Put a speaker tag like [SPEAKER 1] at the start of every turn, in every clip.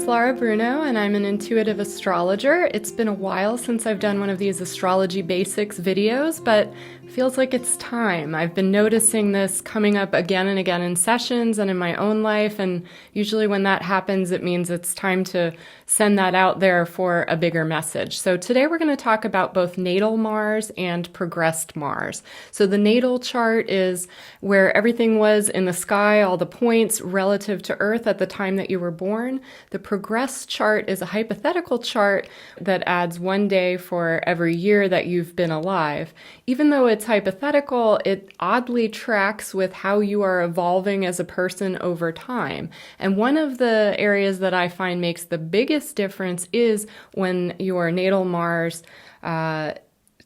[SPEAKER 1] name's Laura Bruno, and I'm an intuitive astrologer. It's been a while since I've done one of these astrology basics videos, but feels like it's time. I've been noticing this coming up again and again in sessions and in my own life, and usually when that happens, it means it's time to send that out there for a bigger message. So today we're going to talk about both natal Mars and progressed Mars. So the natal chart is where everything was in the sky, all the points relative to Earth at the time that you were born. The progressed chart is a hypothetical chart that adds one day for every year that you've been alive. Even though it's hypothetical, it oddly tracks with how you are evolving as a person over time. And one of the areas that I find makes the biggest difference is when your natal Mars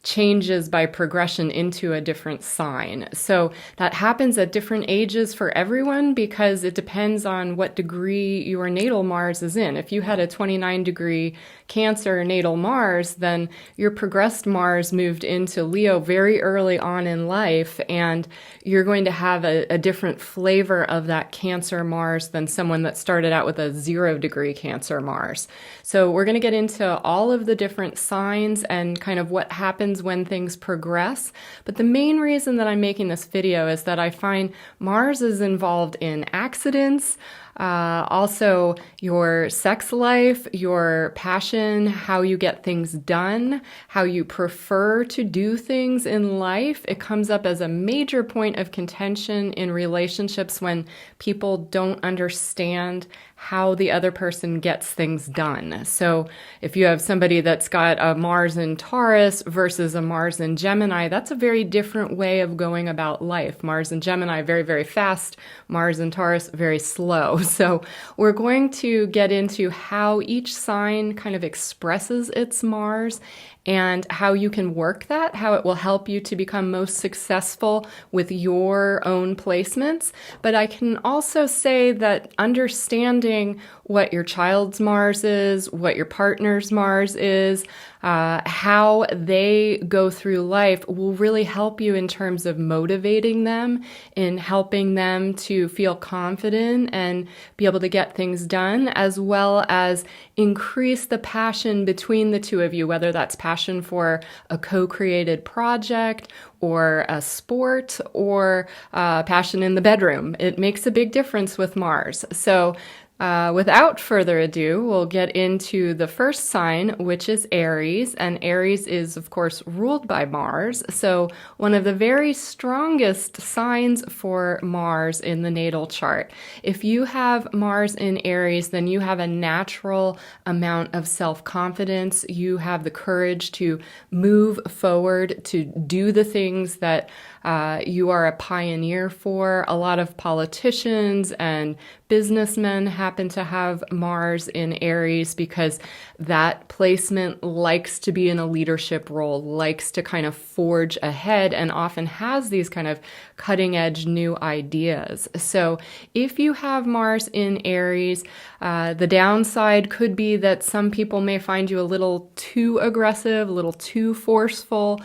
[SPEAKER 1] changes by progression into a different sign. So that happens at different ages for everyone because it depends on what degree your natal Mars is in. If you had a 29-degree Cancer natal Mars, then your progressed Mars moved into Leo very early on in life, and you're going to have a different flavor of that Cancer Mars than someone that started out with a 0-degree Cancer Mars. So we're going to get into all of the different signs and kind of what happens when things progress. But the main reason that I'm making this video is that I find Mars is involved in accidents, also your sex life, your passion, how you get things done, how you prefer to do things in life. It comes up as a major point of contention in relationships when people don't understand how the other person gets things done. So if you have somebody that's got a Mars in Taurus versus a Mars in Gemini, that's a very different way of going about life. Mars in Gemini, very, very fast. Mars in Taurus, very slow. So we're going to get into how each sign kind of expresses its Mars and how you can work that, how it will help you to become most successful with your own placements. But I can also say that understanding what your child's Mars is, what your partner's Mars is, how they go through life will really help you in terms of motivating them, in helping them to feel confident and be able to get things done, as well as increase the passion between the two of you, whether that's passion for a co-created project or a sport or passion in the bedroom. It makes a big difference with Mars. So without further ado, we'll get into the first sign, which is Aries. And Aries is, of course, ruled by Mars. So one of the very strongest signs for Mars in the natal chart. If you have Mars in Aries, then you have a natural amount of self-confidence. You have the courage to move forward, to do the things that you are a pioneer for. A lot of politicians and businessmen happen to have Mars in Aries because that placement likes to be in a leadership role, likes to kind of forge ahead, and often has these kind of cutting edge new ideas. So if you have Mars in Aries, the downside could be that some people may find you a little too aggressive, a little too forceful,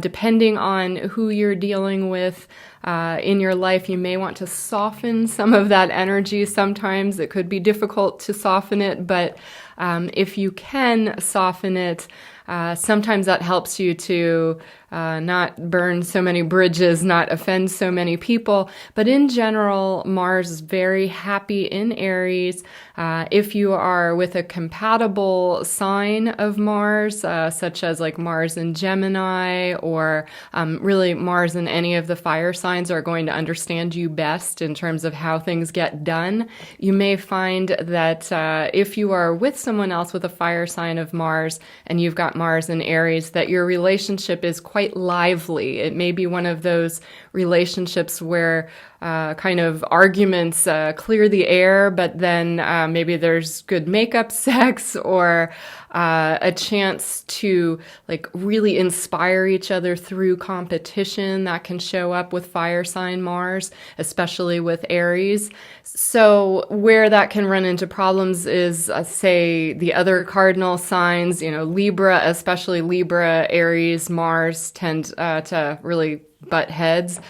[SPEAKER 1] depending on who you're dealing with. In your life, you may want to soften some of that energy. Sometimes it could be difficult to soften it, but if you can soften it, sometimes that helps you to not burn so many bridges, not offend so many people. But in general, Mars is very happy in Aries. If you are with a compatible sign of Mars, such as like Mars in Gemini, or really Mars in any of the fire signs are going to understand you best in terms of how things get done. You may find that if you are with someone else with a fire sign of Mars and you've got Mars in Aries, that your relationship is quite lively. It may be one of those relationships where kind of arguments clear the air, but then maybe there's good makeup sex or a chance to like really inspire each other through competition that can show up with fire sign Mars, especially with Aries. So where that can run into problems is, say, the other cardinal signs, Libra, especially Libra, Aries, Mars tend to really butt heads.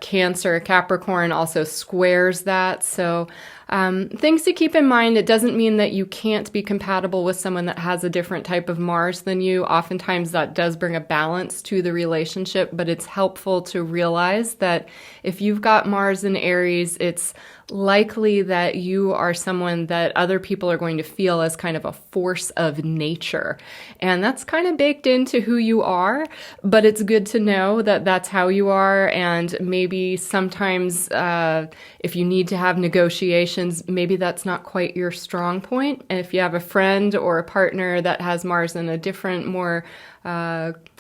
[SPEAKER 1] Cancer, Capricorn also squares that. So things to keep in mind. It doesn't mean that you can't be compatible with someone that has a different type of Mars than you. Oftentimes that does bring a balance to the relationship, but it's helpful to realize that if you've got Mars in Aries, it's likely that you are someone that other people are going to feel as kind of a force of nature. And that's kind of baked into who you are, but it's good to know that that's how you are. And maybe sometimes if you need to have negotiations, maybe that's not quite your strong point. And if you have a friend or a partner that has Mars in a different, more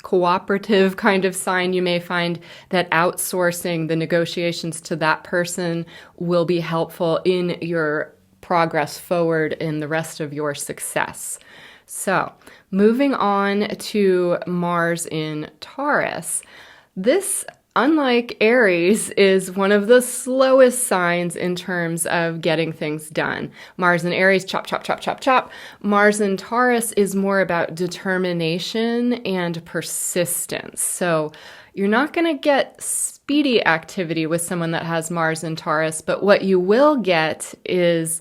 [SPEAKER 1] cooperative kind of sign, you may find that outsourcing the negotiations to that person will be helpful in your progress forward in the rest of your success. So, moving on to Mars in Taurus. This, unlike Aries, is one of the slowest signs in terms of getting things done. Mars in Aries, chop, chop, chop, chop, chop. Mars in Taurus is more about determination and persistence. So you're not going to get speedy activity with someone that has Mars in Taurus, but what you will get is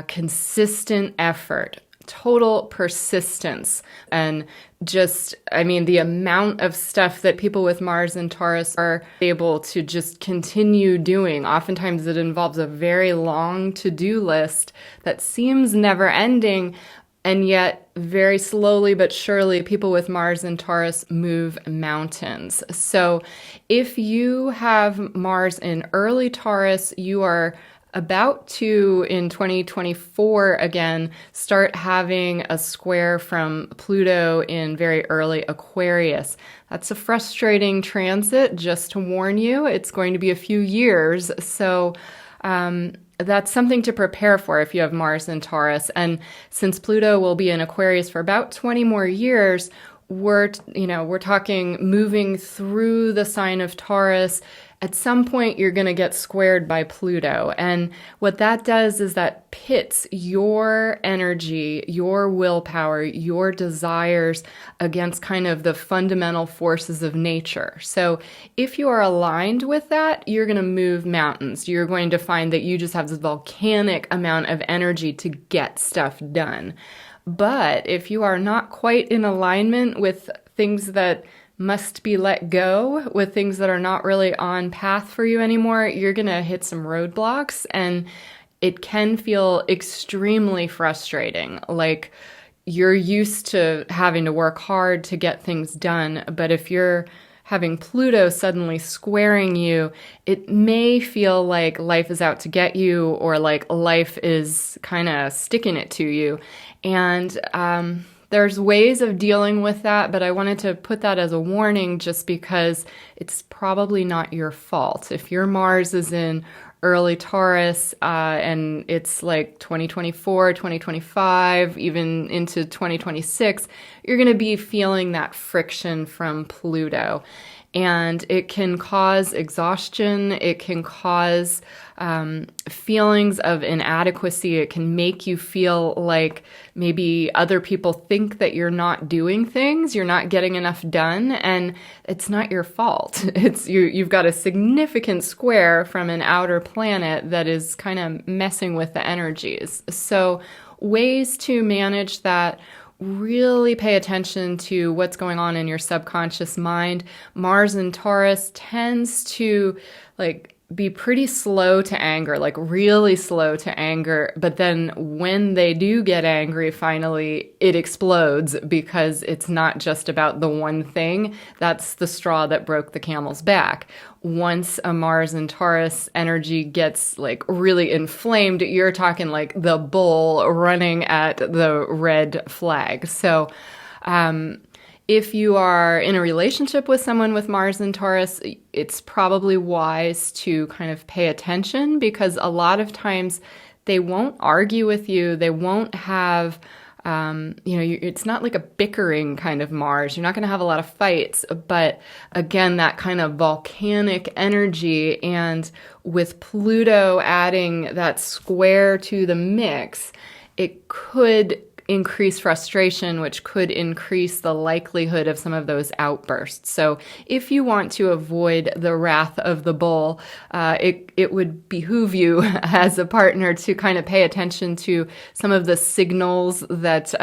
[SPEAKER 1] consistent effort, total persistence, and the amount of stuff that people with Mars and Taurus are able to just continue doing. Oftentimes it involves a very long to-do list that seems never ending, and yet very slowly but surely people with Mars and Taurus move mountains. So if you have Mars in early Taurus, you are about to, in 2024 again, start having a square from Pluto in very early Aquarius. That's a frustrating transit, just to warn you. It's going to be a few years, so that's something to prepare for if you have Mars in Taurus. And since Pluto will be in Aquarius for about 20 more years, we're talking moving through the sign of Taurus. At some point, you're going to get squared by Pluto. And what that does is that pits your energy, your willpower, your desires against kind of the fundamental forces of nature. So if you are aligned with that, you're going to move mountains. You're going to find that you just have this volcanic amount of energy to get stuff done. But if you are not quite in alignment with things that must be let go, with things that are not really on path for you anymore, you're going to hit some roadblocks, and it can feel extremely frustrating. Like you're used to having to work hard to get things done, but if you're having Pluto suddenly squaring you, it may feel like life is out to get you, or like life is kind of sticking it to you. And there's ways of dealing with that, but I wanted to put that as a warning just because it's probably not your fault. If your Mars is in early Taurus and it's like 2024, 2025, even into 2026, you're going to be feeling that friction from Pluto. And it can cause exhaustion. It can cause feelings of inadequacy. It can make you feel like maybe other people think that you're not doing things, you're not getting enough done, and it's not your fault. You've got a significant square from an outer planet that is kind of messing with the energies. So ways to manage that: really pay attention to what's going on in your subconscious mind. Mars in Taurus tends to be pretty slow to anger, like really slow to anger. But then when they do get angry, finally, it explodes because it's not just about the one thing. That's the straw that broke the camel's back. Once a Mars and Taurus energy gets really inflamed, you're talking like the bull running at the red flag. So, if you are in a relationship with someone with Mars and Taurus, it's probably wise to kind of pay attention, because a lot of times they won't argue with you. They won't have, it's not like a bickering kind of Mars. You're not going to have a lot of fights. But again, that kind of volcanic energy, and with Pluto adding that square to the mix, it could increase frustration, which could increase the likelihood of some of those outbursts. So if you want to avoid the wrath of the bull, it would behoove you as a partner to kind of pay attention to some of the signals that,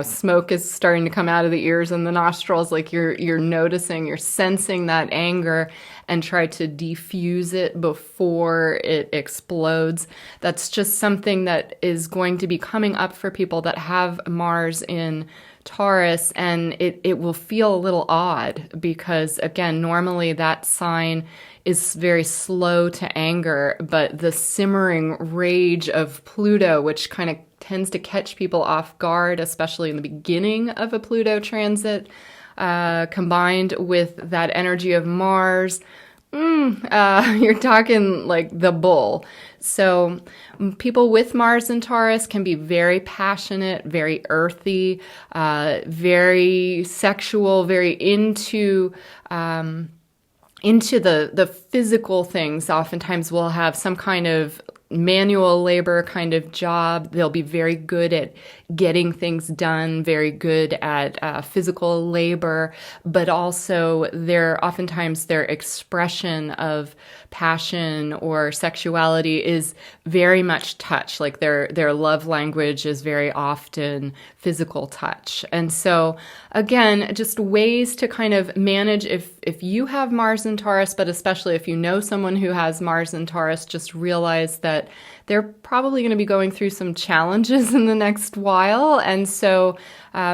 [SPEAKER 1] smoke is starting to come out of the ears and the nostrils, like you're noticing, you're sensing that anger, and try to defuse it before it explodes. That's just something that is going to be coming up for people that have Mars in Taurus, and it will feel a little odd because, again, normally that sign is very slow to anger, but the simmering rage of Pluto, which kind of tends to catch people off guard, especially in the beginning of a Pluto transit, combined with that energy of Mars, you're talking like the bull. So people with Mars and Taurus can be very passionate, very earthy, very sexual, very into the physical things. Oftentimes we'll have some kind of manual labor kind of job. They'll be very good at getting things done, very good at physical labor, but also oftentimes their expression of passion or sexuality is very much touch. Like their love language is very often physical touch. And so again, just ways to kind of manage if you have Mars in Taurus, but especially if you know someone who has Mars in Taurus, just realize that they're probably going to be going through some challenges in the next while. And so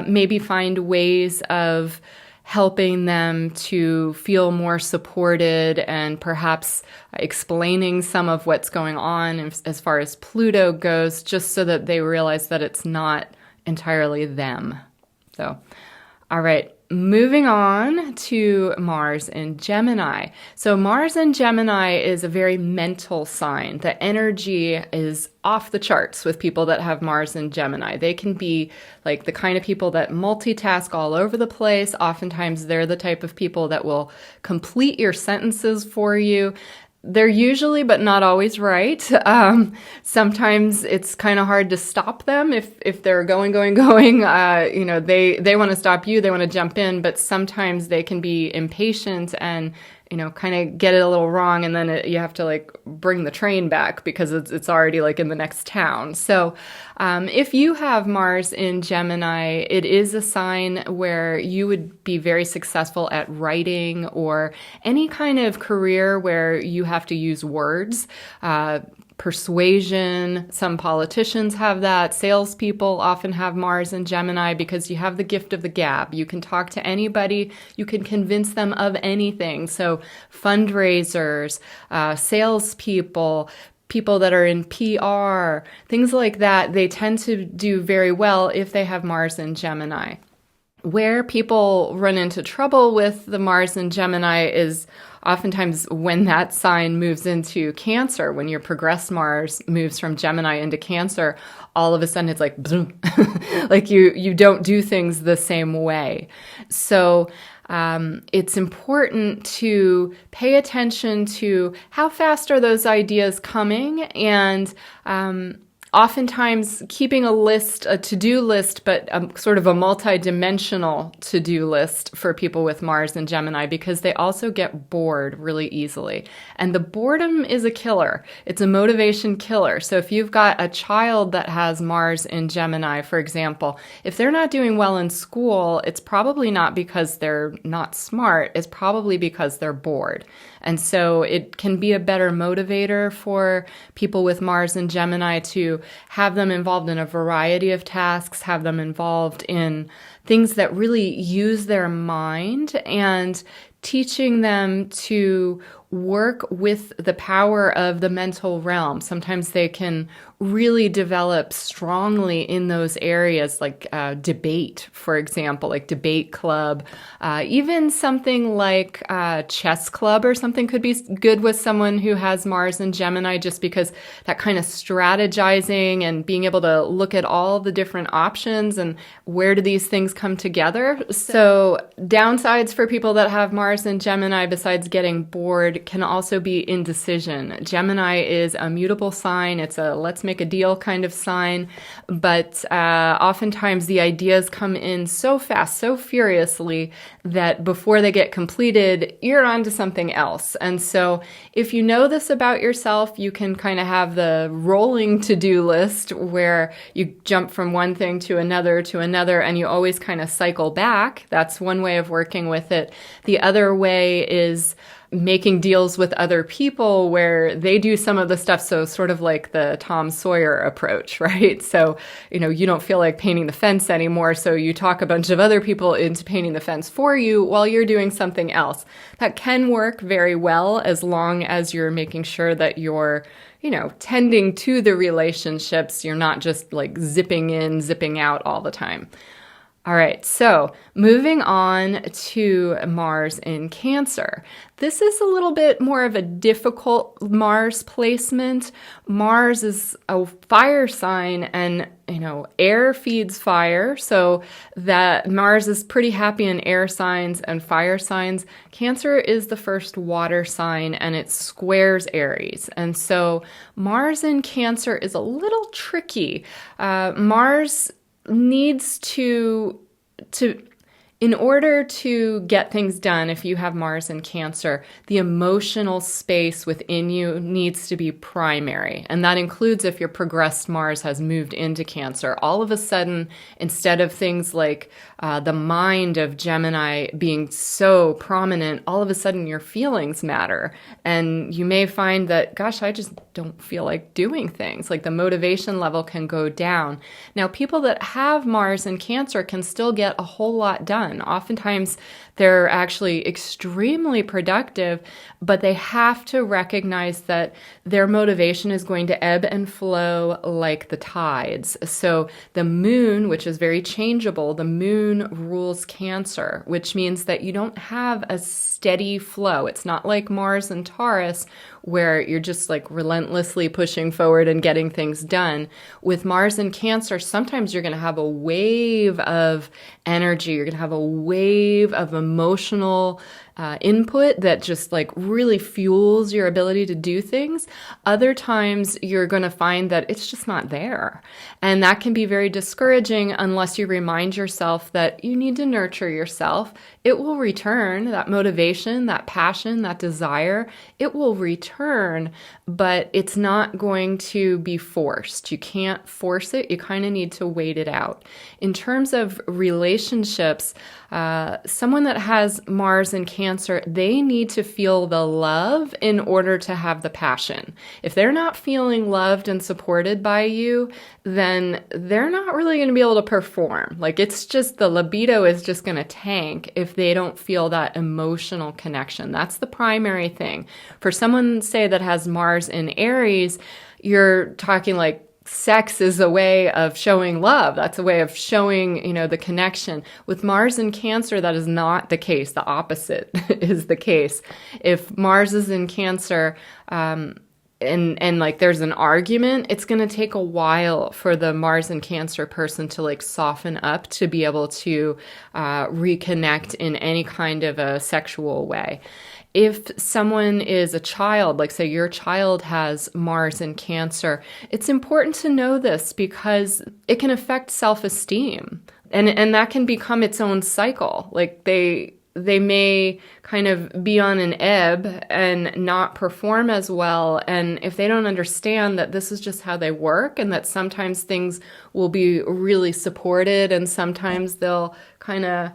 [SPEAKER 1] maybe find ways of helping them to feel more supported and perhaps explaining some of what's going on as far as Pluto goes, just so that they realize that it's not entirely them. So, all right. Moving on to Mars in Gemini. So Mars in Gemini is a very mental sign. The energy is off the charts with people that have Mars in Gemini. They can be like the kind of people that multitask all over the place. Oftentimes they're the type of people that will complete your sentences for you. They're usually, but not always, right. Sometimes it's kind of hard to stop them if they're going. They want to stop you, they want to jump in, but sometimes they can be impatient and kind of get it a little wrong, and then you have to like bring the train back because it's already like in the next town. So if you have Mars in Gemini, it is a sign where you would be very successful at writing or any kind of career where you have to use words. Persuasion, some politicians have that. Salespeople often have Mars and Gemini because you have the gift of the gab. You can talk to anybody. You can convince them of anything. So fundraisers, salespeople, people that are in PR, things like that, they tend to do very well if they have Mars and Gemini. Where people run into trouble with the Mars and Gemini is oftentimes when that sign moves into Cancer. When your progressed Mars moves from Gemini into Cancer, all of a sudden it's like, boom, like you don't do things the same way. So it's important to pay attention to how fast are those ideas coming, and oftentimes keeping a to-do list, but sort of a multi-dimensional to-do list for people with Mars and Gemini, because they also get bored really easily. And the boredom is a killer. It's a motivation killer. So if you've got a child that has Mars in Gemini, for example, if they're not doing well in school, it's probably not because they're not smart. It's probably because they're bored. And so it can be a better motivator for people with Mars and Gemini to have them involved in a variety of tasks, have them involved in things that really use their mind, and teaching them to work with the power of the mental realm. Sometimes they can really develop strongly in those areas, like debate, for example, like debate club. Even something like chess club or something could be good with someone who has Mars and Gemini, just because that kind of strategizing and being able to look at all the different options and where do these things come together. So downsides for people that have Mars and Gemini, besides getting bored, can also be indecision. Gemini is a mutable sign. It's a let's make a deal kind of sign. But oftentimes the ideas come in so fast, so furiously, that before they get completed, you're on to something else. And so if you know this about yourself, you can kind of have the rolling to-do list where you jump from one thing to another, and you always kind of cycle back. That's one way of working with it. The other way is making deals with other people where they do some of the stuff. So sort of like the Tom Sawyer approach, right? So, you don't feel like painting the fence anymore. So you talk a bunch of other people into painting the fence for you while you're doing something else. That can work very well as long as you're making sure that you're tending to the relationships. You're not just like zipping in, zipping out all the time. All right, so moving on to Mars in Cancer. This is a little bit more of a difficult Mars placement. Mars is a fire sign, and air feeds fire, so that Mars is pretty happy in air signs and fire signs. Cancer is the first water sign, and it squares Aries. And so Mars in Cancer is a little tricky. Mars needs to in order to get things done, if you have Mars in Cancer, the emotional space within you needs to be primary. And that includes if your progressed Mars has moved into Cancer. All of a sudden, instead of things like the mind of Gemini being so prominent, all of a sudden your feelings matter. And you may find that, gosh, I just don't feel like doing things. Like the motivation level can go down. Now, people that have Mars in Cancer can still get a whole lot done. Oftentimes, they're actually extremely productive, but they have to recognize that their motivation is going to ebb and flow like the tides. So the moon, which is very changeable, the moon rules Cancer, which means that you don't have a steady flow. It's not like Mars and Taurus, where you're just like relentlessly pushing forward and getting things done. With Mars in Cancer, sometimes you're going to have a wave of energy. You're going to have a wave of emotional input that just like really fuels your ability to do things. Other times you're going to find that it's just not there. And that can be very discouraging unless you remind yourself that you need to nurture yourself. It will return, that motivation, that passion, that desire, it will return, but it's not going to be forced. You can't force it. You kind of need to wait it out. In terms of relationships, someone that has Mars in Cancer, they need to feel the love in order to have the passion. If they're not feeling loved and supported by you, then they're not really going to be able to perform. Like it's just the libido is just going to tank if they don't feel that emotional connection. That's the primary thing. For someone, say, that has Mars in Aries, you're talking like sex is a way of showing love. That's a way of showing, the connection. With Mars in Cancer, that is not the case. The opposite is the case. If Mars is in Cancer, and like there's an argument, it's going to take a while for the Mars in Cancer person to like soften up to be able to reconnect in any kind of a sexual way. If someone is a child, like say your child has Mars in Cancer, it's important to know this because it can affect self-esteem, and that can become its own cycle. Like they may kind of be on an ebb and not perform as well. And if they don't understand that this is just how they work and that sometimes things will be really supported and sometimes they'll kind of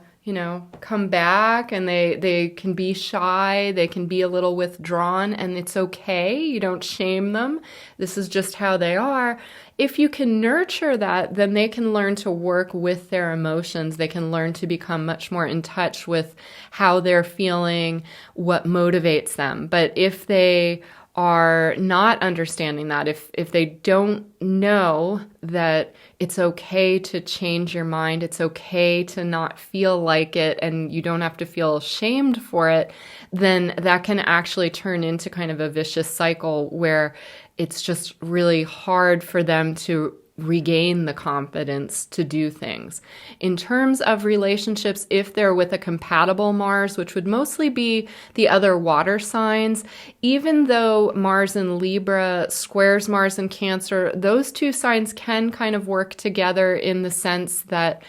[SPEAKER 1] come back and they can be shy, they can be a little withdrawn, and it's okay. You don't shame them. This is just how they are. If you can nurture that, then they can learn to work with their emotions. They can learn to become much more in touch with how they're feeling, what motivates them. But if they are not understanding that, if they don't know that it's okay to change your mind, it's okay to not feel like it, and you don't have to feel shamed for it, then that can actually turn into kind of a vicious cycle where it's just really hard for them to regain the confidence to do things. In terms of relationships, if they're with a compatible Mars, which would mostly be the other water signs, even though Mars in Libra squares Mars in Cancer, those two signs can kind of work together in the sense that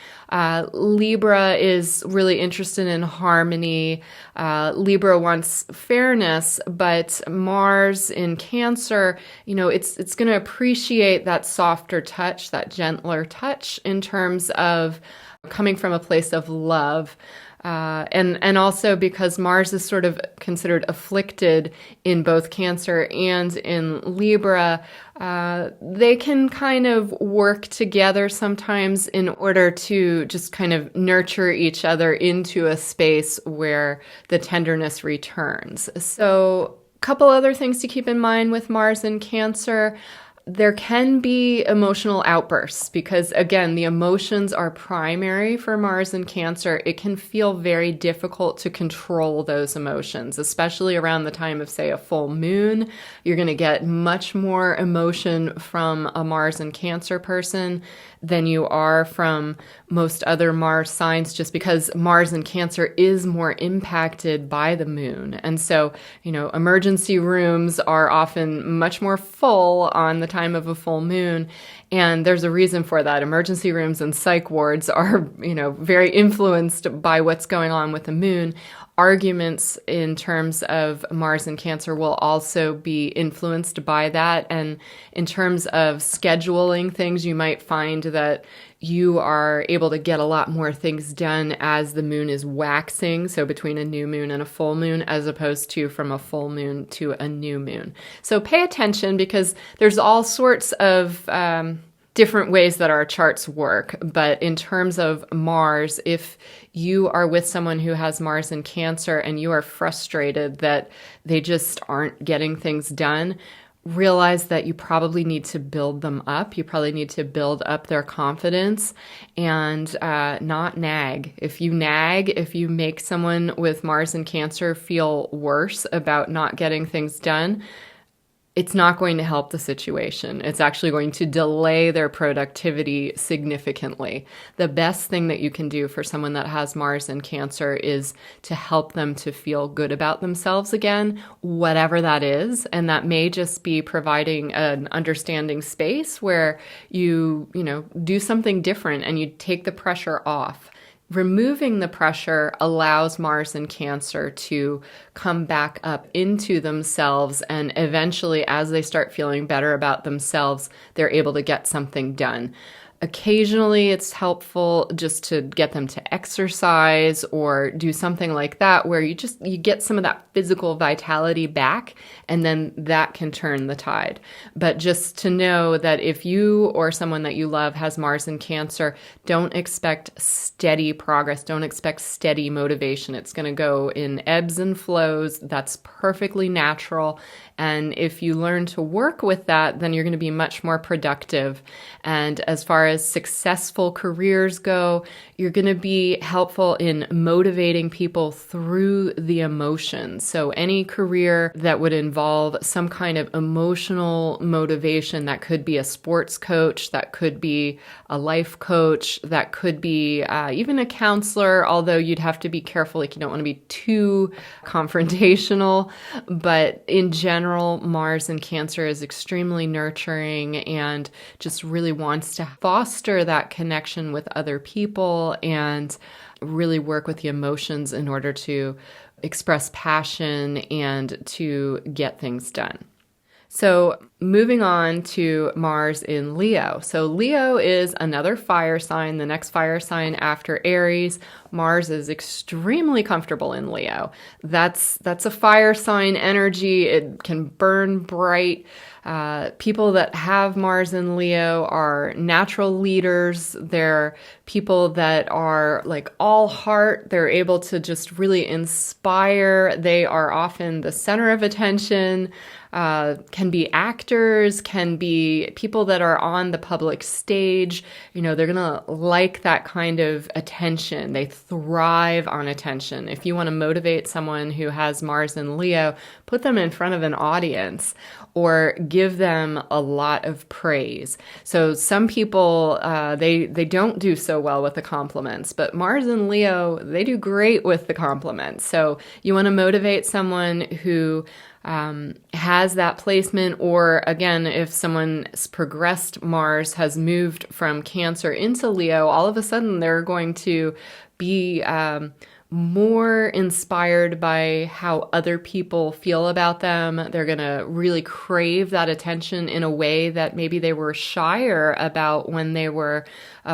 [SPEAKER 1] Libra is really interested in harmony. Libra wants fairness, but Mars in Cancer, it's going to appreciate that softer touch, that gentler touch in terms of coming from a place of love. And also because Mars is sort of considered afflicted in both Cancer and in Libra, they can kind of work together sometimes in order to just kind of nurture each other into a space where the tenderness returns. So a couple other things to keep in mind with Mars in Cancer. There can be emotional outbursts because, again, the emotions are primary for Mars in Cancer. It can feel very difficult to control those emotions, especially around the time of, say, a full moon. You're going to get much more emotion from a Mars in Cancer person than you are from most other Mars signs, just because Mars in Cancer is more impacted by the moon. And so, emergency rooms are often much more full on the time of a full moon. And there's a reason for that. Emergency rooms and psych wards are, very influenced by what's going on with the moon. Arguments in terms of Mars and Cancer will also be influenced by that. And in terms of scheduling things, you might find that you are able to get a lot more things done as the moon is waxing, so between a new moon and a full moon, as opposed to from a full moon to a new moon. So pay attention because there's all sorts of different ways that our charts work. But in terms of Mars, if you are with someone who has Mars in Cancer and you are frustrated that they just aren't getting things done, realize that you probably need to build them up. You probably need to build up their confidence and not nag. If you nag, if you make someone with Mars in Cancer feel worse about not getting things done, it's not going to help the situation. It's actually going to delay their productivity significantly. The best thing that you can do for someone that has Mars in Cancer is to help them to feel good about themselves again, whatever that is. And that may just be providing an understanding space where you do something different and you take the pressure off. Removing the pressure allows Mars in Cancer to come back up into themselves, and eventually, as they start feeling better about themselves, they're able to get something done. Occasionally, it's helpful just to get them to exercise or do something like that where you get some of that physical vitality back, and then that can turn the tide. But just to know that if you or someone that you love has Mars in Cancer, don't expect steady progress. Don't expect steady motivation. It's going to go in ebbs and flows. That's perfectly natural. And if you learn to work with that, then you're going to be much more productive. And as far as successful careers go, you're going to be helpful in motivating people through the emotions. So any career that would involve some kind of emotional motivation, that could be a sports coach, that could be a life coach, that could be even a counselor, although you'd have to be careful. Like, you don't want to be too confrontational. But in general, Mars in Cancer is extremely nurturing and just really wants to foster that connection with other people and really work with the emotions in order to express passion and to get things done. So moving on to Mars in Leo. So Leo is another fire sign, the next fire sign after Aries. Mars is extremely comfortable in Leo. That's a fire sign energy. It can burn bright. People that have Mars in Leo are natural leaders. They're people that are like all heart. They're able to just really inspire. They are often the center of attention. can be actors, can be people that are on the public stage. They're going to like that kind of attention. They thrive on attention. If you want to motivate someone who has Mars in Leo, put them in front of an audience or give them a lot of praise. So some people, they don't do so well with the compliments, but Mars and Leo, they do great with the compliments. So you want to motivate someone who has that placement, or again, if someone's progressed Mars has moved from Cancer into Leo, all of a sudden they're going to be more inspired by how other people feel about them. They're going to really crave that attention in a way that maybe they were shyer about when they were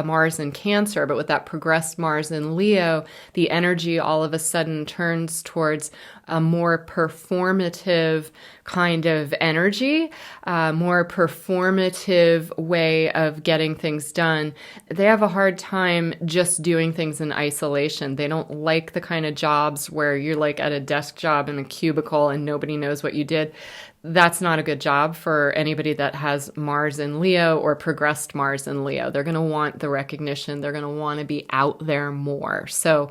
[SPEAKER 1] Mars in Cancer. But with that progressed Mars in Leo, the energy all of a sudden turns towards a more performative kind of energy, more performative way of getting things done. They have a hard time just doing things in isolation. They don't like the kind of jobs where you're like at a desk job in a cubicle and nobody knows what you did. That's not a good job for anybody that has Mars in Leo or progressed Mars in Leo. They're going to want the recognition. They're going to want to be out there more. So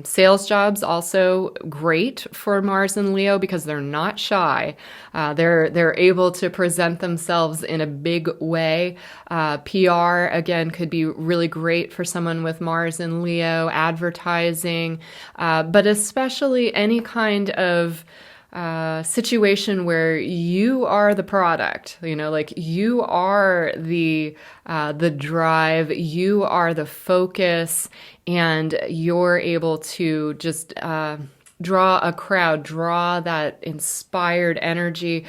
[SPEAKER 1] sales jobs also great for Mars in Leo because they're not shy. They're able to present themselves in a big way. PR, again, could be really great for someone with Mars in Leo, advertising, but especially any kind of situation where you are the product, like you are the drive, you are the focus, and you're able to just draw a crowd, draw that inspired energy.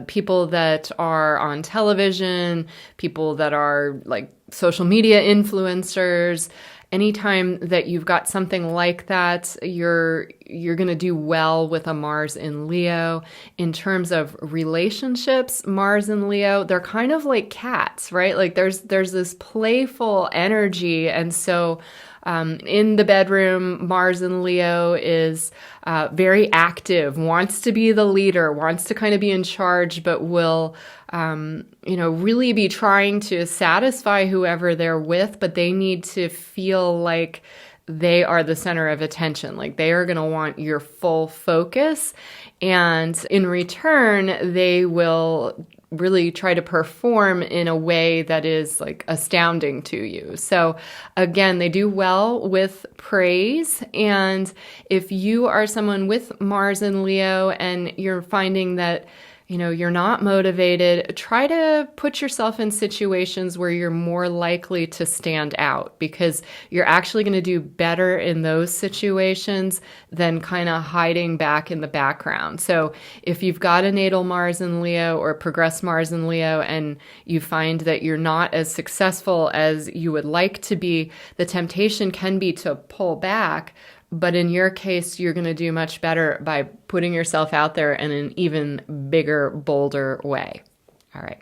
[SPEAKER 1] People that are on television, people that are like social media influencers. Anytime that you've got something like that, you're going to do well with a Mars in Leo. In terms of relationships, Mars and Leo, they're kind of like cats, right? Like there's this playful energy. And so in the bedroom, Mars in Leo is very active, wants to be the leader, wants to kind of be in charge, but will really be trying to satisfy whoever they're with, but they need to feel like they are the center of attention. Like they are going to want your full focus. And in return, they will really try to perform in a way that is like astounding to you. So again, they do well with praise. And if you are someone with Mars in Leo and you're finding that you're not motivated, try to put yourself in situations where you're more likely to stand out, because you're actually going to do better in those situations than kind of hiding back in the background. So if you've got a natal Mars in Leo or progressed Mars in Leo and you find that you're not as successful as you would like to be, the temptation can be to pull back. But in your case, you're going to do much better by putting yourself out there in an even bigger, bolder way. All right.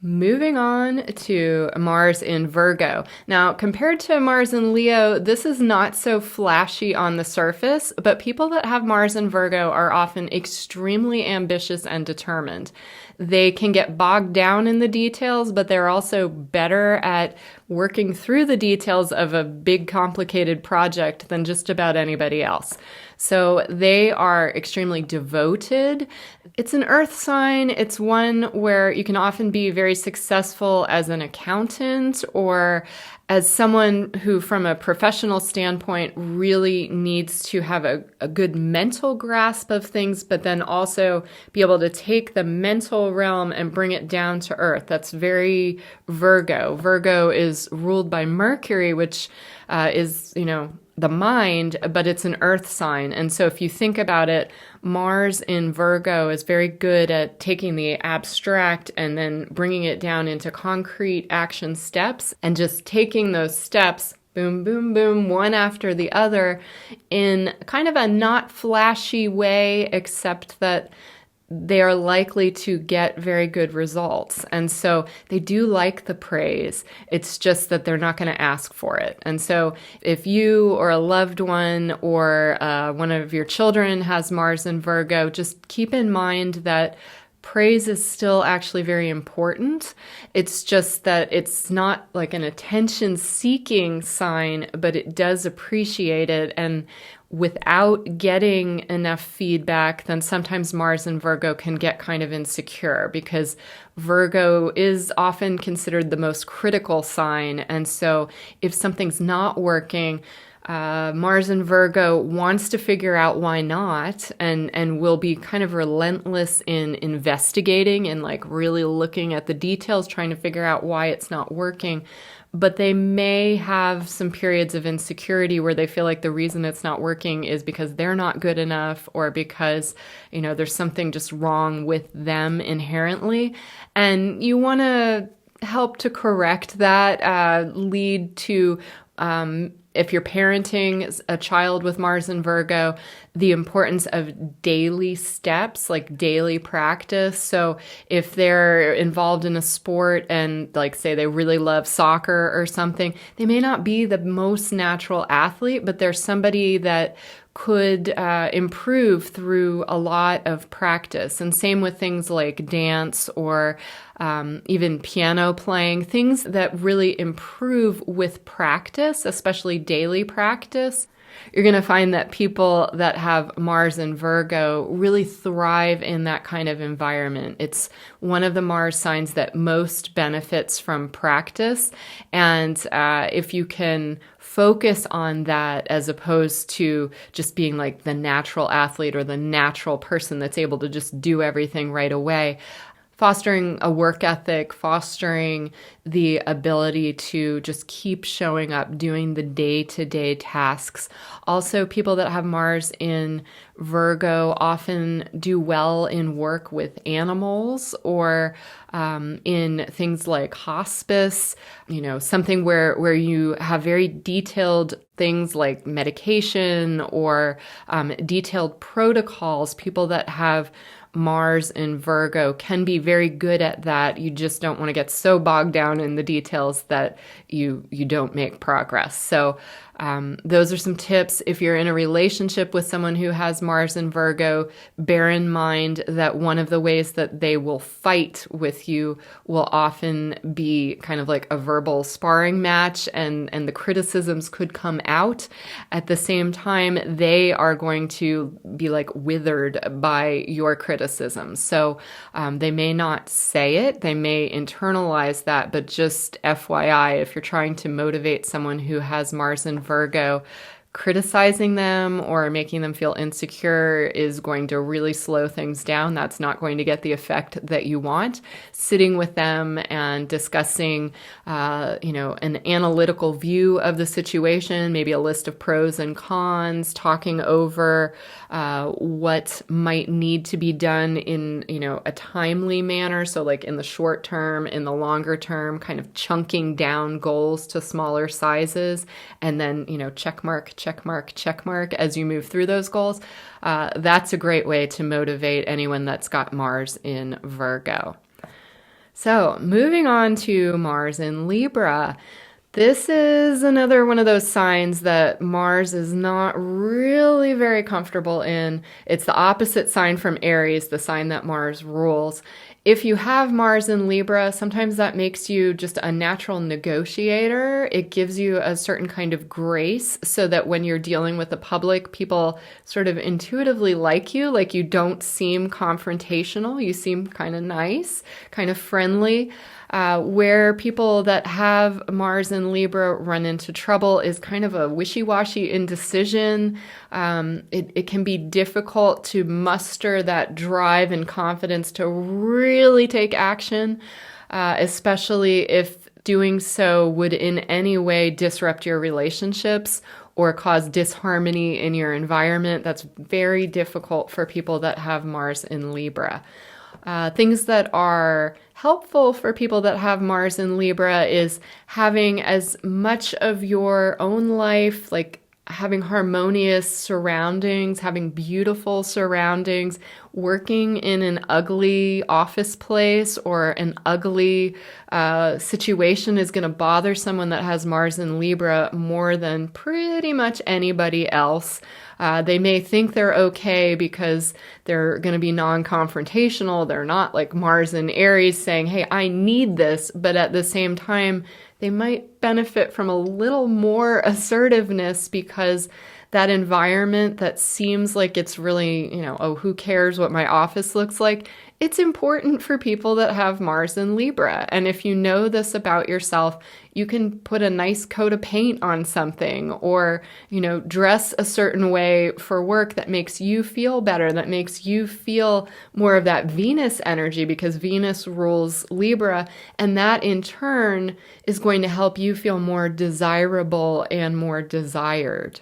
[SPEAKER 1] Moving on to Mars in Virgo. Now, compared to Mars in Leo, this is not so flashy on the surface, but people that have Mars in Virgo are often extremely ambitious and determined. They can get bogged down in the details, but they're also better at working through the details of a big, complicated project than just about anybody else. So they are extremely devoted. It's an earth sign. It's one where you can often be very successful as an accountant or as someone who, from a professional standpoint, really needs to have a good mental grasp of things, but then also be able to take the mental realm and bring it down to earth. That's very Virgo. Virgo is ruled by Mercury, which is, the mind, but it's an earth sign. And so if you think about it, Mars in Virgo is very good at taking the abstract and then bringing it down into concrete action steps and just taking those steps, boom, boom, boom, one after the other in kind of a not flashy way, except that they are likely to get very good results. And so they do like the praise. It's just that they're not going to ask for it. And so if you or a loved one or one of your children has Mars in Virgo, just keep in mind that praise is still actually very important. It's just that it's not like an attention-seeking sign, but it does appreciate it. And without getting enough feedback, then sometimes Mars in Virgo can get kind of insecure because Virgo is often considered the most critical sign. And so if something's not working, Mars in Virgo wants to figure out why not, and will be kind of relentless in investigating and like really looking at the details, trying to figure out why it's not working. But they may have some periods of insecurity where they feel like the reason it's not working is because they're not good enough, or because, there's something just wrong with them inherently. And you want to help to correct that, lead to, if you're parenting a child with Mars in Virgo, the importance of daily steps, like daily practice. So if they're involved in a sport and like say they really love soccer or something, they may not be the most natural athlete, but they're somebody that could improve through a lot of practice. And same with things like dance or even piano playing, things that really improve with practice, especially daily practice. You're going to find that people that have Mars in Virgo really thrive in that kind of environment. It's one of the Mars signs that most benefits from practice. And if you can focus on that as opposed to just being like the natural athlete or the natural person that's able to just do everything right away, fostering a work ethic, fostering the ability to just keep showing up, doing the day-to-day tasks. Also, people that have Mars in Virgo often do well in work with animals or in things like hospice, something where you have very detailed things like medication or detailed protocols. People that have Mars in Virgo can be very good at that. You just don't want to get so bogged down in the details that you don't make progress. So those are some tips. If you're in a relationship with someone who has Mars in Virgo, bear in mind that one of the ways that they will fight with you will often be kind of like a verbal sparring match, and the criticisms could come out. At the same time, they are going to be like withered by your criticism. So they may not say it, they may internalize that, but just FYI, if you're trying to motivate someone who has Mars in Virgo, criticizing them or making them feel insecure is going to really slow things down. That's not going to get the effect that you want. Sitting with them and discussing, an analytical view of the situation, maybe a list of pros and cons, talking over what might need to be done in, a timely manner. So like in the short term, in the longer term, kind of chunking down goals to smaller sizes, and then, check mark as you move through those goals. That's a great way to motivate anyone that's got Mars in Virgo. So moving on to Mars in Libra. This is another one of those signs that Mars is not really very comfortable in. It's the opposite sign from Aries, the sign that Mars rules. If you have Mars in Libra, sometimes that makes you just a natural negotiator. It gives you a certain kind of grace so that when you're dealing with the public, people sort of intuitively like you don't seem confrontational. You seem kind of nice, kind of friendly. Where people that have Mars in Libra run into trouble is kind of a wishy-washy indecision. It can be difficult to muster that drive and confidence to really take action, especially if doing so would in any way disrupt your relationships or cause disharmony in your environment. That's very difficult for people that have Mars in Libra. Things that are helpful for people that have Mars in Libra is having as much of your own life, like having harmonious surroundings, having beautiful surroundings, working in an ugly office place or an ugly situation is going to bother someone that has Mars in Libra more than pretty much anybody else. They may think they're okay because they're going to be non-confrontational. They're not like Mars in Aries saying, hey, I need this. But at the same time, they might benefit from a little more assertiveness because that environment that seems like it's really, oh, who cares what my office looks like? It's important for people that have Mars in Libra. And if you know this about yourself, you can put a nice coat of paint on something or, dress a certain way for work that makes you feel better, that makes you feel more of that Venus energy because Venus rules Libra. And that in turn is going to help you feel more desirable and more desired.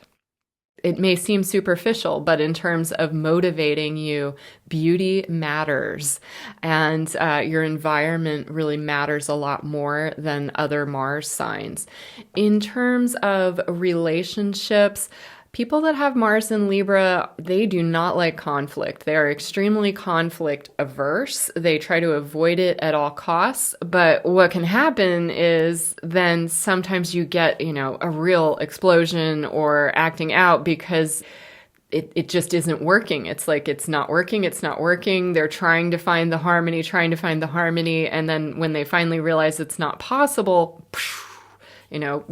[SPEAKER 1] It may seem superficial, but in terms of motivating you, beauty matters. And your environment really matters a lot more than other Mars signs. In terms of relationships, people that have Mars in Libra, they do not like conflict. They are extremely conflict averse. They try to avoid it at all costs. But what can happen is then sometimes you get, a real explosion or acting out because it just isn't working. It's like, it's not working. It's not working. They're trying to find the harmony. And then when they finally realize it's not possible,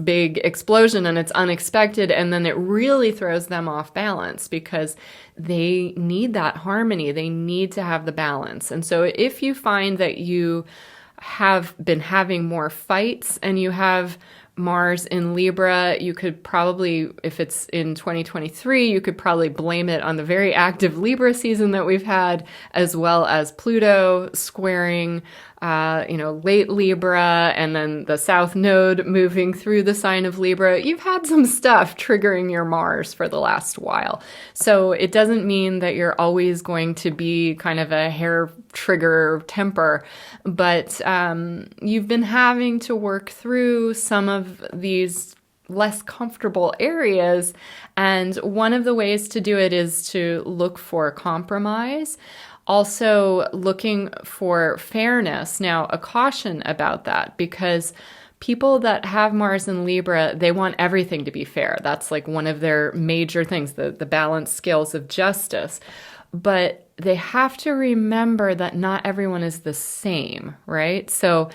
[SPEAKER 1] big explosion and it's unexpected. And then it really throws them off balance because they need that harmony. They need to have the balance. And so if you find that you have been having more fights and you have Mars in Libra, you could probably, if it's in 2023, you could probably blame it on the very active Libra season that we've had, as well as Pluto squaring, late Libra, and then the South Node moving through the sign of Libra. You've had some stuff triggering your Mars for the last while. So it doesn't mean that you're always going to be kind of a hair trigger temper, but you've been having to work through some of these less comfortable areas. And one of the ways to do it is to look for compromise. Also looking for fairness. Now, a caution about that, because people that have Mars in Libra, they want everything to be fair. That's like one of their major things, the balanced scales of justice. But they have to remember that not everyone is the same, right? So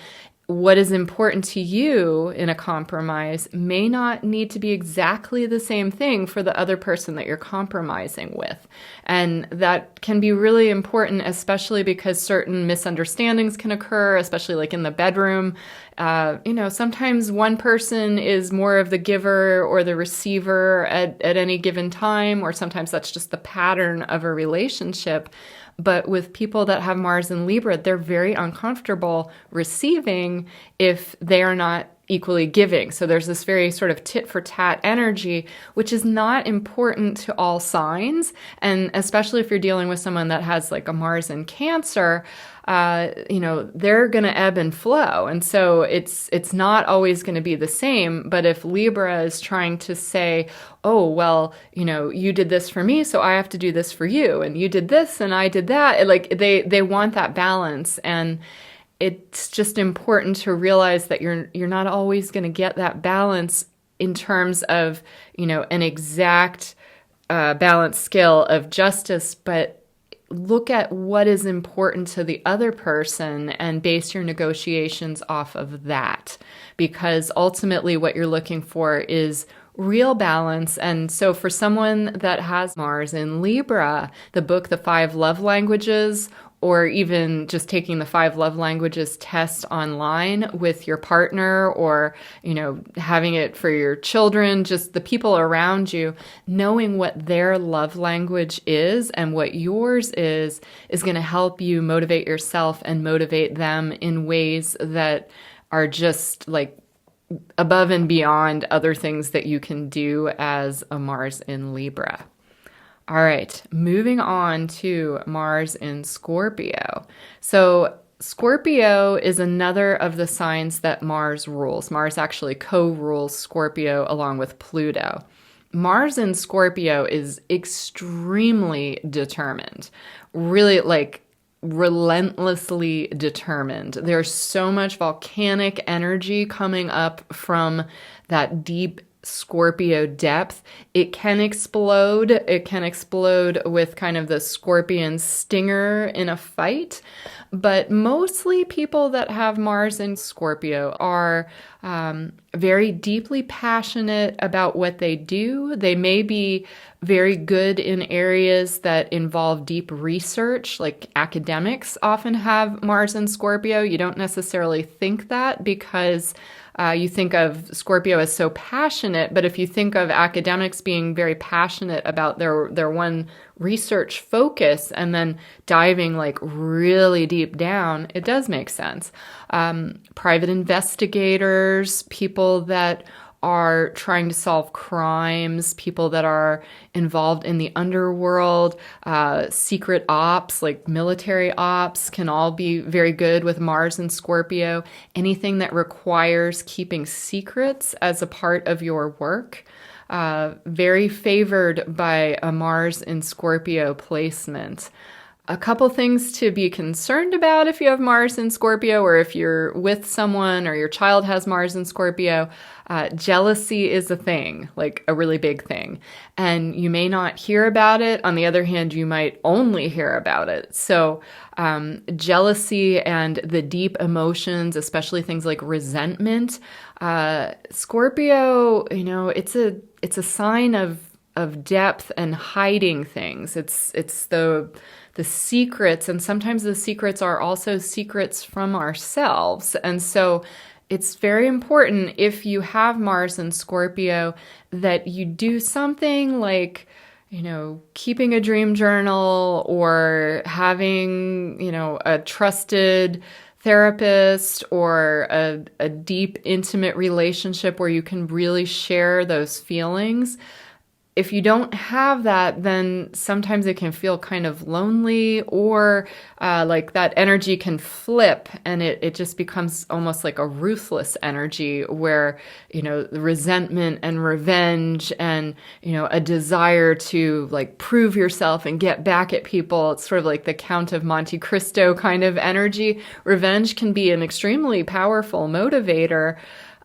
[SPEAKER 1] what is important to you in a compromise may not need to be exactly the same thing for the other person that you're compromising with. And that can be really important, especially because certain misunderstandings can occur, especially like in the bedroom. Sometimes one person is more of the giver or the receiver at any given time, or sometimes that's just the pattern of a relationship. But with people that have Mars in Libra, they're very uncomfortable receiving if they are not equally giving. So there's this very sort of tit for tat energy, which is not important to all signs. And especially if you're dealing with someone that has like a Mars in Cancer, they're going to ebb and flow. And so it's not always going to be the same. But if Libra is trying to say, oh, well, you did this for me, so I have to do this for you. And you did this and I did that. Like they want that balance. And it's just important to realize that you're not always going to get that balance in terms of, an exact balance scale of justice, but look at what is important to the other person and base your negotiations off of that. Because ultimately what you're looking for is real balance. And so for someone that has Mars in Libra, the book, The 5 Love Languages, or even just taking the 5 love languages test online with your partner, or, having it for your children, just the people around you, knowing what their love language is and what yours is going to help you motivate yourself and motivate them in ways that are just like above and beyond other things that you can do as a Mars in Libra. All right, moving on to Mars in Scorpio. So Scorpio is another of the signs that Mars rules. Mars actually co-rules Scorpio along with Pluto. Mars in Scorpio is extremely determined, really like relentlessly determined. There's so much volcanic energy coming up from that deep Scorpio depth. It can explode. It can explode with kind of the scorpion stinger in a fight. But mostly people that have Mars in Scorpio are very deeply passionate about what they do. They may be very good in areas that involve deep research, like academics often have Mars in Scorpio. You don't necessarily think that because you think of Scorpio as so passionate, but if you think of academics being very passionate about their one research focus and then diving like really deep down, it does make sense. Private investigators, people that are trying to solve crimes, people that are involved in the underworld, secret ops, like military ops can all be very good with Mars and Scorpio. Anything that requires keeping secrets as a part of your work, very favored by a Mars in Scorpio placement. A couple things to be concerned about if you have Mars in Scorpio, or if you're with someone or your child has Mars in Scorpio. Jealousy is a thing, like a really big thing. And you may not hear about it. On the other hand, you might only hear about it. So jealousy and the deep emotions, especially things like resentment. Scorpio, it's a sign of depth and hiding things. It's the secrets, and sometimes the secrets are also secrets from ourselves. And so it's very important if you have Mars in Scorpio that you do something like, keeping a dream journal or having, a trusted therapist or a deep, intimate relationship where you can really share those feelings. If you don't have that, then sometimes it can feel kind of lonely, or like that energy can flip and it just becomes almost like a ruthless energy where, the resentment and revenge and, a desire to like prove yourself and get back at people. It's sort of like the Count of Monte Cristo kind of energy. Revenge can be an extremely powerful motivator.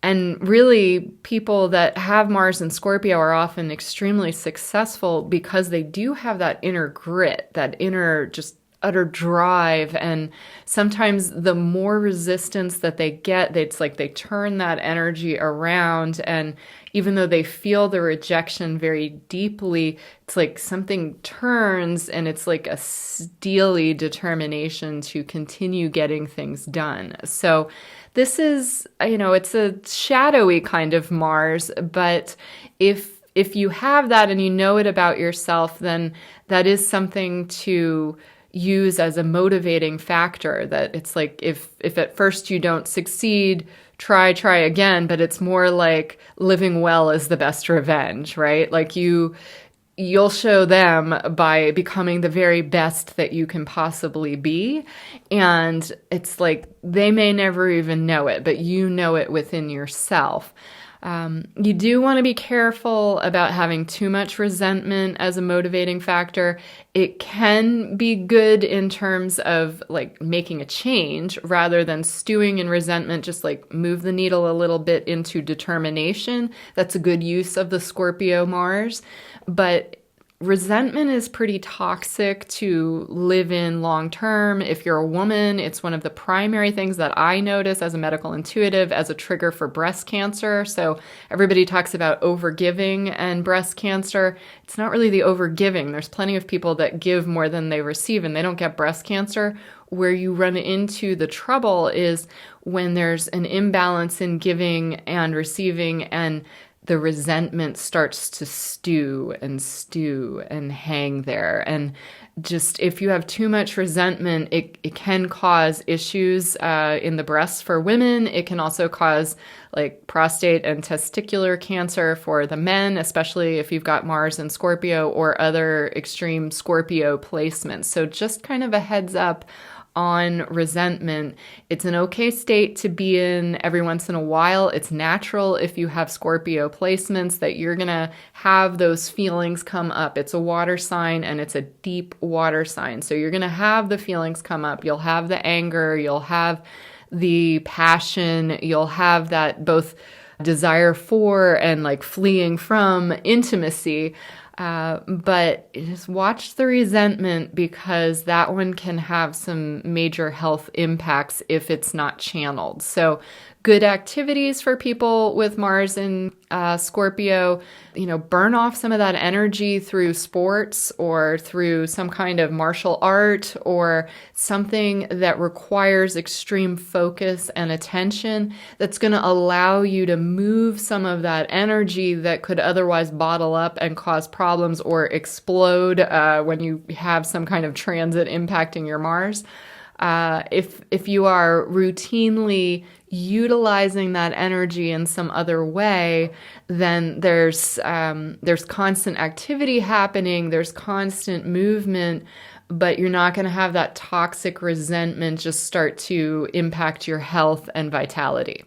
[SPEAKER 1] And really, people that have Mars in Scorpio are often extremely successful because they do have that inner grit, that inner just utter drive. And sometimes the more resistance that they get, it's like they turn that energy around. And even though they feel the rejection very deeply, it's like something turns and it's like a steely determination to continue getting things done. So this is, it's a shadowy kind of Mars, but if you have that and you know it about yourself, then that is something to use as a motivating factor. That it's like if at first you don't succeed, try again, but it's more like living well is the best revenge, right? Like you'll show them by becoming the very best that you can possibly be. And it's like they may never even know it, but you know it within yourself. You do want to be careful about having too much resentment as a motivating factor. It can be good in terms of like making a change rather than stewing in resentment, just like move the needle a little bit into determination. That's a good use of the Scorpio Mars. But resentment is pretty toxic to live in long term. If you're a woman, it's one of the primary things that I notice as a medical intuitive as a trigger for breast cancer. So everybody talks about overgiving and breast cancer. It's not really the overgiving. There's plenty of people that give more than they receive and they don't get breast cancer. Where you run into the trouble is when there's an imbalance in giving and receiving, and the resentment starts to stew and hang there. And just if you have too much resentment, it can cause issues in the breasts for women. It can also cause like prostate and testicular cancer for the men, especially if you've got Mars in Scorpio or other extreme Scorpio placements. So just kind of a heads up on resentment. It's an okay state to be in every once in a while. It's natural if you have Scorpio placements that you're going to have those feelings come up. It's a water sign and it's a deep water sign. So you're going to have the feelings come up. You'll have the anger, you'll have the passion, you'll have that both desire for and like fleeing from intimacy. But just watch the resentment, because that one can have some major health impacts if it's not channeled. So good activities for people with Mars in Scorpio, burn off some of that energy through sports or through some kind of martial art or something that requires extreme focus and attention that's going to allow you to move some of that energy that could otherwise bottle up and cause problems or explode when you have some kind of transit impacting your Mars. If you are routinely utilizing that energy in some other way, then there's constant activity happening, there's constant movement, but you're not going to have that toxic resentment just start to impact your health and vitality.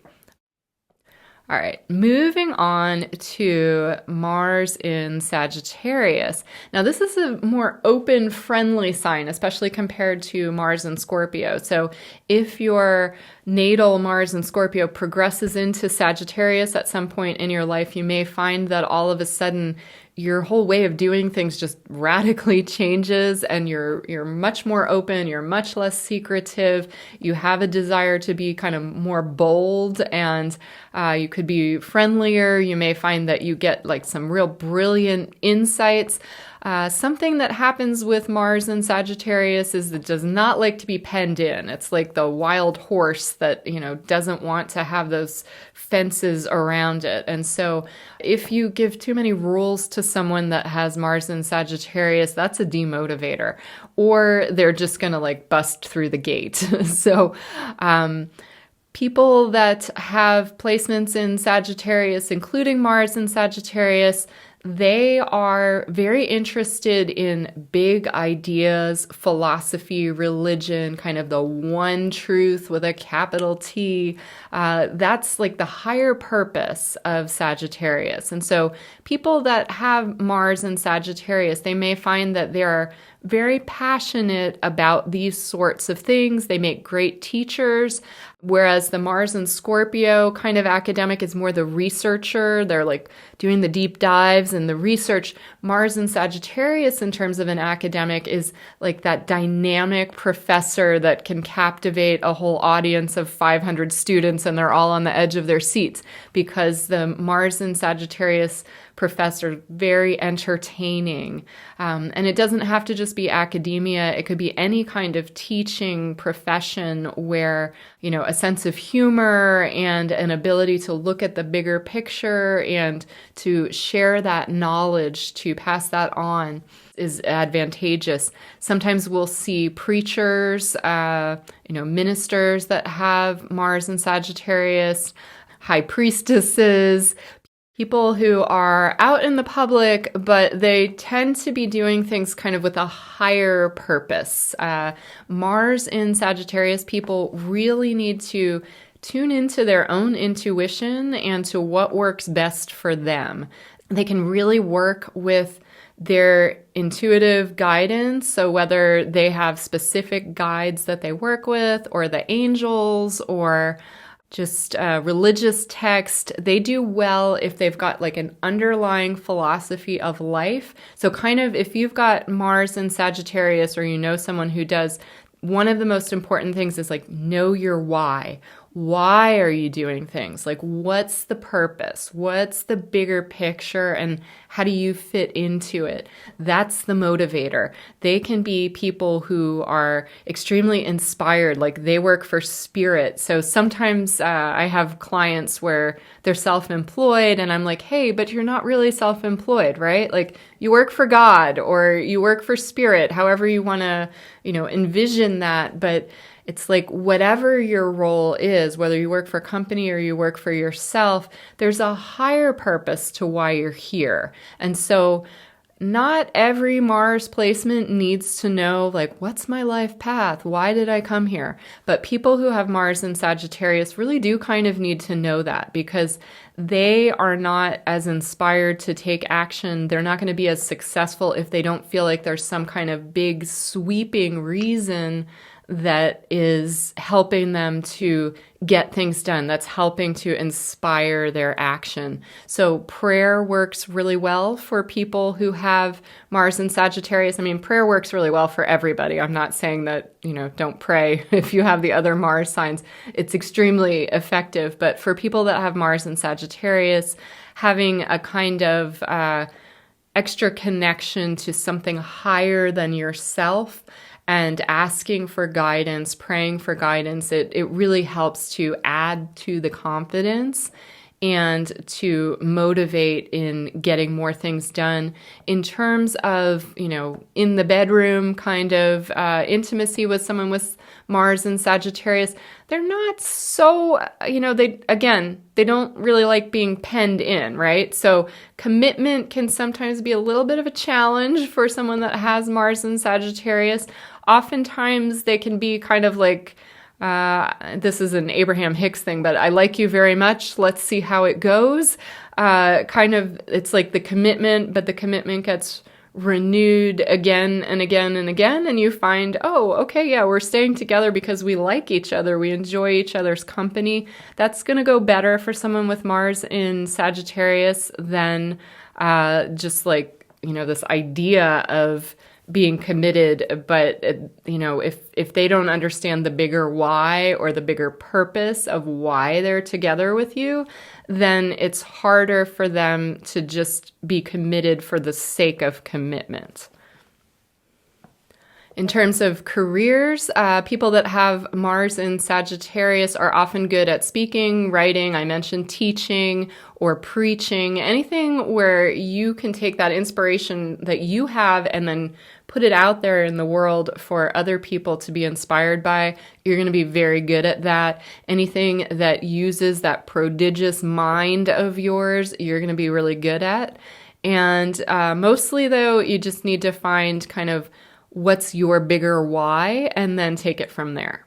[SPEAKER 1] All right, moving on to Mars in Sagittarius. Now, this is a more open, friendly sign, especially compared to Mars in Scorpio. So if your natal Mars in Scorpio progresses into Sagittarius at some point in your life, you may find that all of a sudden your whole way of doing things just radically changes, and you're much more open, you're much less secretive, you have a desire to be kind of more bold, and you could be friendlier. You may find that you get like some real brilliant insights. Something that happens with Mars in Sagittarius is it does not like to be penned in. It's like the wild horse that, doesn't want to have those fences around it. And so if you give too many rules to someone that has Mars in Sagittarius, that's a demotivator, or they're just going to like bust through the gate. So, people that have placements in Sagittarius, including Mars in Sagittarius, they are very interested in big ideas, philosophy, religion, kind of the one truth with a capital T. That's like the higher purpose of Sagittarius. And so people that have Mars in Sagittarius, they may find that they are very passionate about these sorts of things. They make great teachers, whereas the Mars in Scorpio kind of academic is more the researcher. They're like doing the deep dives and the research. Mars in Sagittarius, in terms of an academic, is like that dynamic professor that can captivate a whole audience of 500 students and they're all on the edge of their seats, because the Mars in Sagittarius professor very entertaining. And it doesn't have to just be academia. It could be any kind of teaching profession where, a sense of humor and an ability to look at the bigger picture and to share that knowledge, to pass that on, is advantageous. Sometimes we'll see preachers, ministers that have Mars in Sagittarius, high priestesses, people who are out in the public, but they tend to be doing things kind of with a higher purpose. Mars in Sagittarius people really need to tune into their own intuition and to what works best for them. They can really work with their intuitive guidance. So whether they have specific guides that they work with, or the angels, or just religious text, they do well if they've got like an underlying philosophy of life. So kind of if you've got Mars in Sagittarius, or someone who does, one of the most important things is like know your why. Why are you doing things? Like, what's the purpose? What's the bigger picture? And how do you fit into it? That's the motivator. They can be people who are extremely inspired, like they work for spirit. So sometimes I have clients where they're self-employed and I'm like, hey, but you're not really self-employed, right? Like you work for God or you work for spirit, however you want to, envision that. But it's like whatever your role is, whether you work for a company or you work for yourself, there's a higher purpose to why you're here. And so not every Mars placement needs to know, like, what's my life path? Why did I come here? But people who have Mars in Sagittarius really do kind of need to know that, because they are not as inspired to take action. They're not going to be as successful if they don't feel like there's some kind of big sweeping reason that is helping them to get things done, that's helping to inspire their action. So prayer works really well for people who have Mars in Sagittarius. I mean, prayer works really well for everybody. I'm not saying that, don't pray if you have the other Mars signs. It's extremely effective. But for people that have Mars in Sagittarius, having a kind of extra connection to something higher than yourself and asking for guidance, praying for guidance, it really helps to add to the confidence and to motivate in getting more things done. In terms of, in the bedroom kind of intimacy with someone with Mars and Sagittarius, they're not so, they don't really like being penned in, right? So commitment can sometimes be a little bit of a challenge for someone that has Mars and Sagittarius. Oftentimes they can be kind of like, this is an Abraham Hicks thing, but I like you very much. Let's see how it goes. It's like the commitment, but the commitment gets renewed again and again and again. And you find, oh, okay, yeah, we're staying together because we like each other. We enjoy each other's company. That's going to go better for someone with Mars in Sagittarius than just like, this idea of being committed, but if they don't understand the bigger why or the bigger purpose of why they're together with you, then it's harder for them to just be committed for the sake of commitment. In terms of careers, people that have Mars in Sagittarius are often good at speaking, writing, I mentioned teaching or preaching, anything where you can take that inspiration that you have and then put it out there in the world for other people to be inspired by. You're going to be very good at that. Anything that uses that prodigious mind of yours, you're going to be really good at. And mostly, though, you just need to find kind of what's your bigger why, and then take it from there.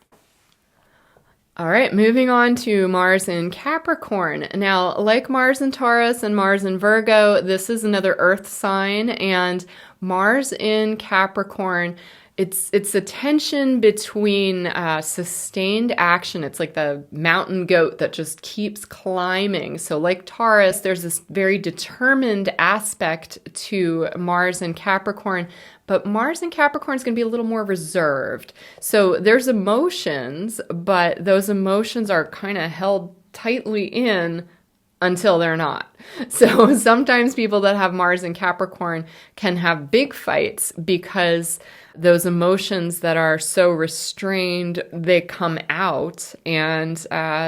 [SPEAKER 1] All right, moving on to Mars in Capricorn. Now, like Mars in Taurus and Mars in Virgo, this is another Earth sign, and Mars in Capricorn, it's a tension between sustained action. It's like the mountain goat that just keeps climbing. So like Taurus, there's this very determined aspect to Mars in Capricorn, but Mars in Capricorn is going to be a little more reserved. So there's emotions, but those emotions are kind of held tightly in until they're not. So sometimes people that have Mars in Capricorn can have big fights because those emotions that are so restrained, they come out, and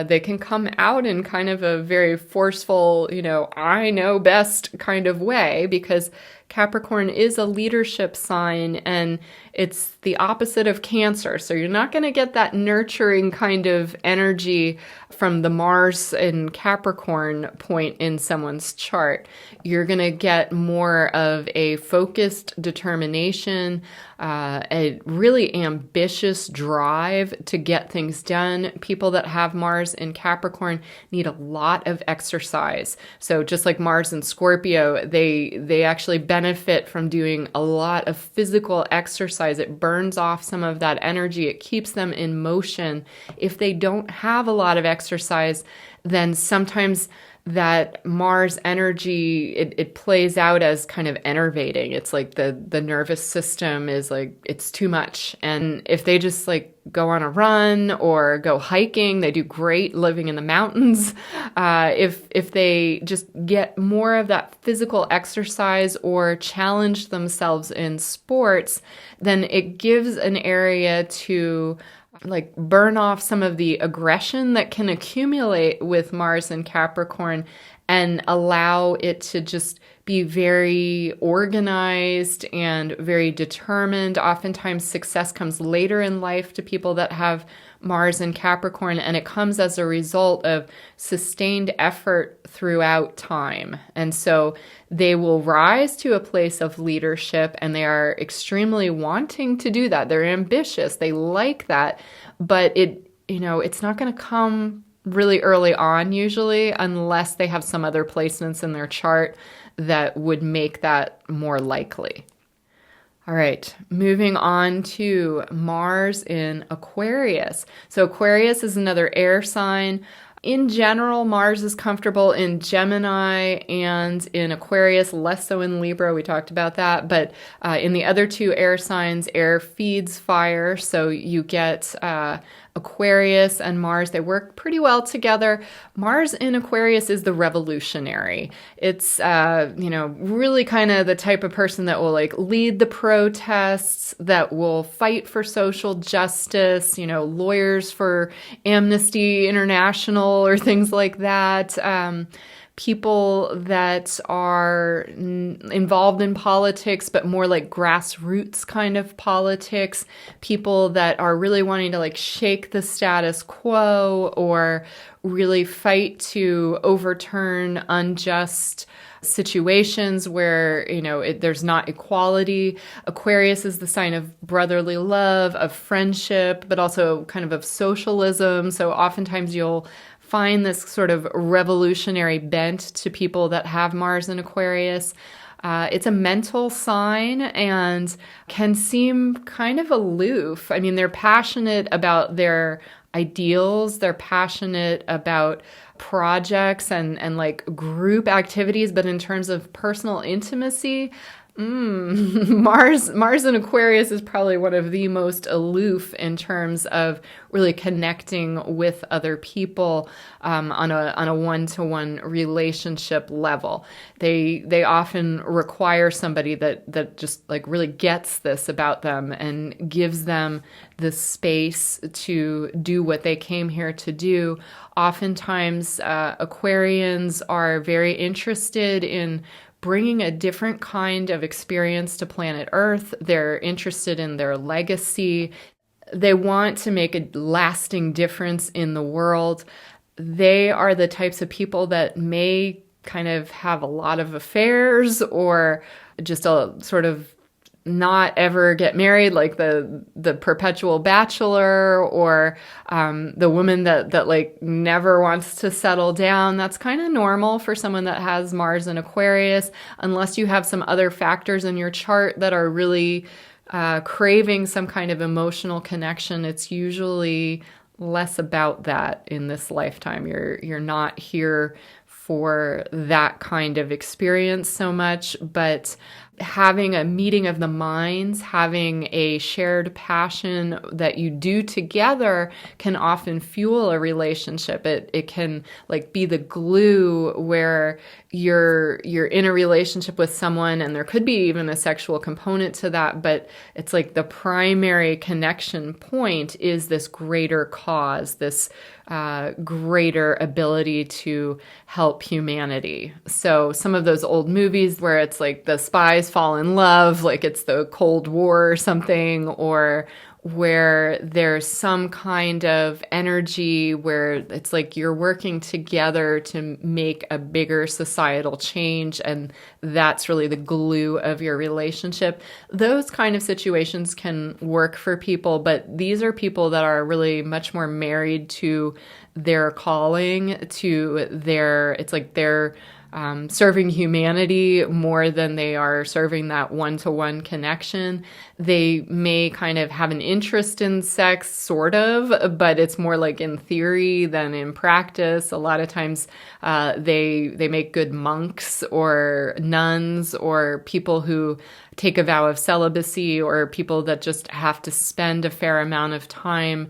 [SPEAKER 1] they can come out in kind of a very forceful, I know best kind of way, because Capricorn is a leadership sign, and it's the opposite of Cancer. So you're not going to get that nurturing kind of energy from the Mars and Capricorn point in someone's chart. You're going to get more of a focused determination, a really ambitious drive to get things done. People that have Mars in Capricorn need a lot of exercise. So just like Mars in Scorpio, they actually benefit from doing a lot of physical exercise. It burns off some of that energy. It keeps them in motion. If they don't have a lot of exercise, then sometimes that Mars energy, it plays out as kind of enervating. It's like the nervous system is like, it's too much. And if they just like go on a run or go hiking, they do great living in the mountains. If they just get more of that physical exercise or challenge themselves in sports, then it gives an area to like burn off some of the aggression that can accumulate with Mars and Capricorn and allow it to just be very organized and very determined. Oftentimes success comes later in life to people that have Mars in Capricorn, and it comes as a result of sustained effort throughout time. And so they will rise to a place of leadership, and they are extremely wanting to do that. They're ambitious. They like that, but it's not going to come really early on usually, unless they have some other placements in their chart that would make that more likely. All right, moving on to Mars in Aquarius. So Aquarius is another air sign. In general, Mars is comfortable in Gemini and in Aquarius, less so in Libra. We talked about that. But in the other two air signs, air feeds fire. So you get Aquarius and Mars, they work pretty well together. Mars in Aquarius is the revolutionary. It's, really kind of the type of person that will lead the protests, that will fight for social justice, lawyers for Amnesty International or things like that. People that are involved in politics, but more like grassroots kind of politics, people that are really wanting to shake the status quo or really fight to overturn unjust situations where, there's not equality. Aquarius is the sign of brotherly love, of friendship, but also kind of socialism. So oftentimes you'll find this sort of revolutionary bent to people that have Mars in Aquarius. It's a mental sign and can seem kind of aloof. I mean, they're passionate about their ideals. They're passionate about projects and group activities, but in terms of personal intimacy, Mars in Aquarius is probably one of the most aloof in terms of really connecting with other people on a one-to-one relationship level. They often require somebody that just really gets this about them and gives them the space to do what they came here to do. Oftentimes, Aquarians are very interested in bringing a different kind of experience to planet Earth. They're interested in their legacy. They want to make a lasting difference in the world. They are the types of people that may kind of have a lot of affairs or just a sort of not ever get married, like the perpetual bachelor, or the woman that never wants to settle down. That's kind of normal for someone that has Mars in Aquarius, unless you have some other factors in your chart that are really craving some kind of emotional connection. It's usually less about that in this lifetime. You're not here for that kind of experience so much, but having a meeting of the minds, having a shared passion that you do together can often fuel a relationship. It can be the glue where you're in a relationship with someone, and there could be even a sexual component to that, but it's the primary connection point is this greater cause, this greater ability to help humanity. So some of those old movies where it's the spies fall in love, it's the Cold War or something, or where there's some kind of energy where it's you're working together to make a bigger societal change, and that's really the glue of your relationship. Those kind of situations can work for people, but these are people that are really much more married to their calling, to they're serving humanity more than they are serving that one-to-one connection. They may kind of have an interest in sex, sort of, but it's more in theory than in practice. A lot of times they make good monks or nuns or people who take a vow of celibacy, or people that just have to spend a fair amount of time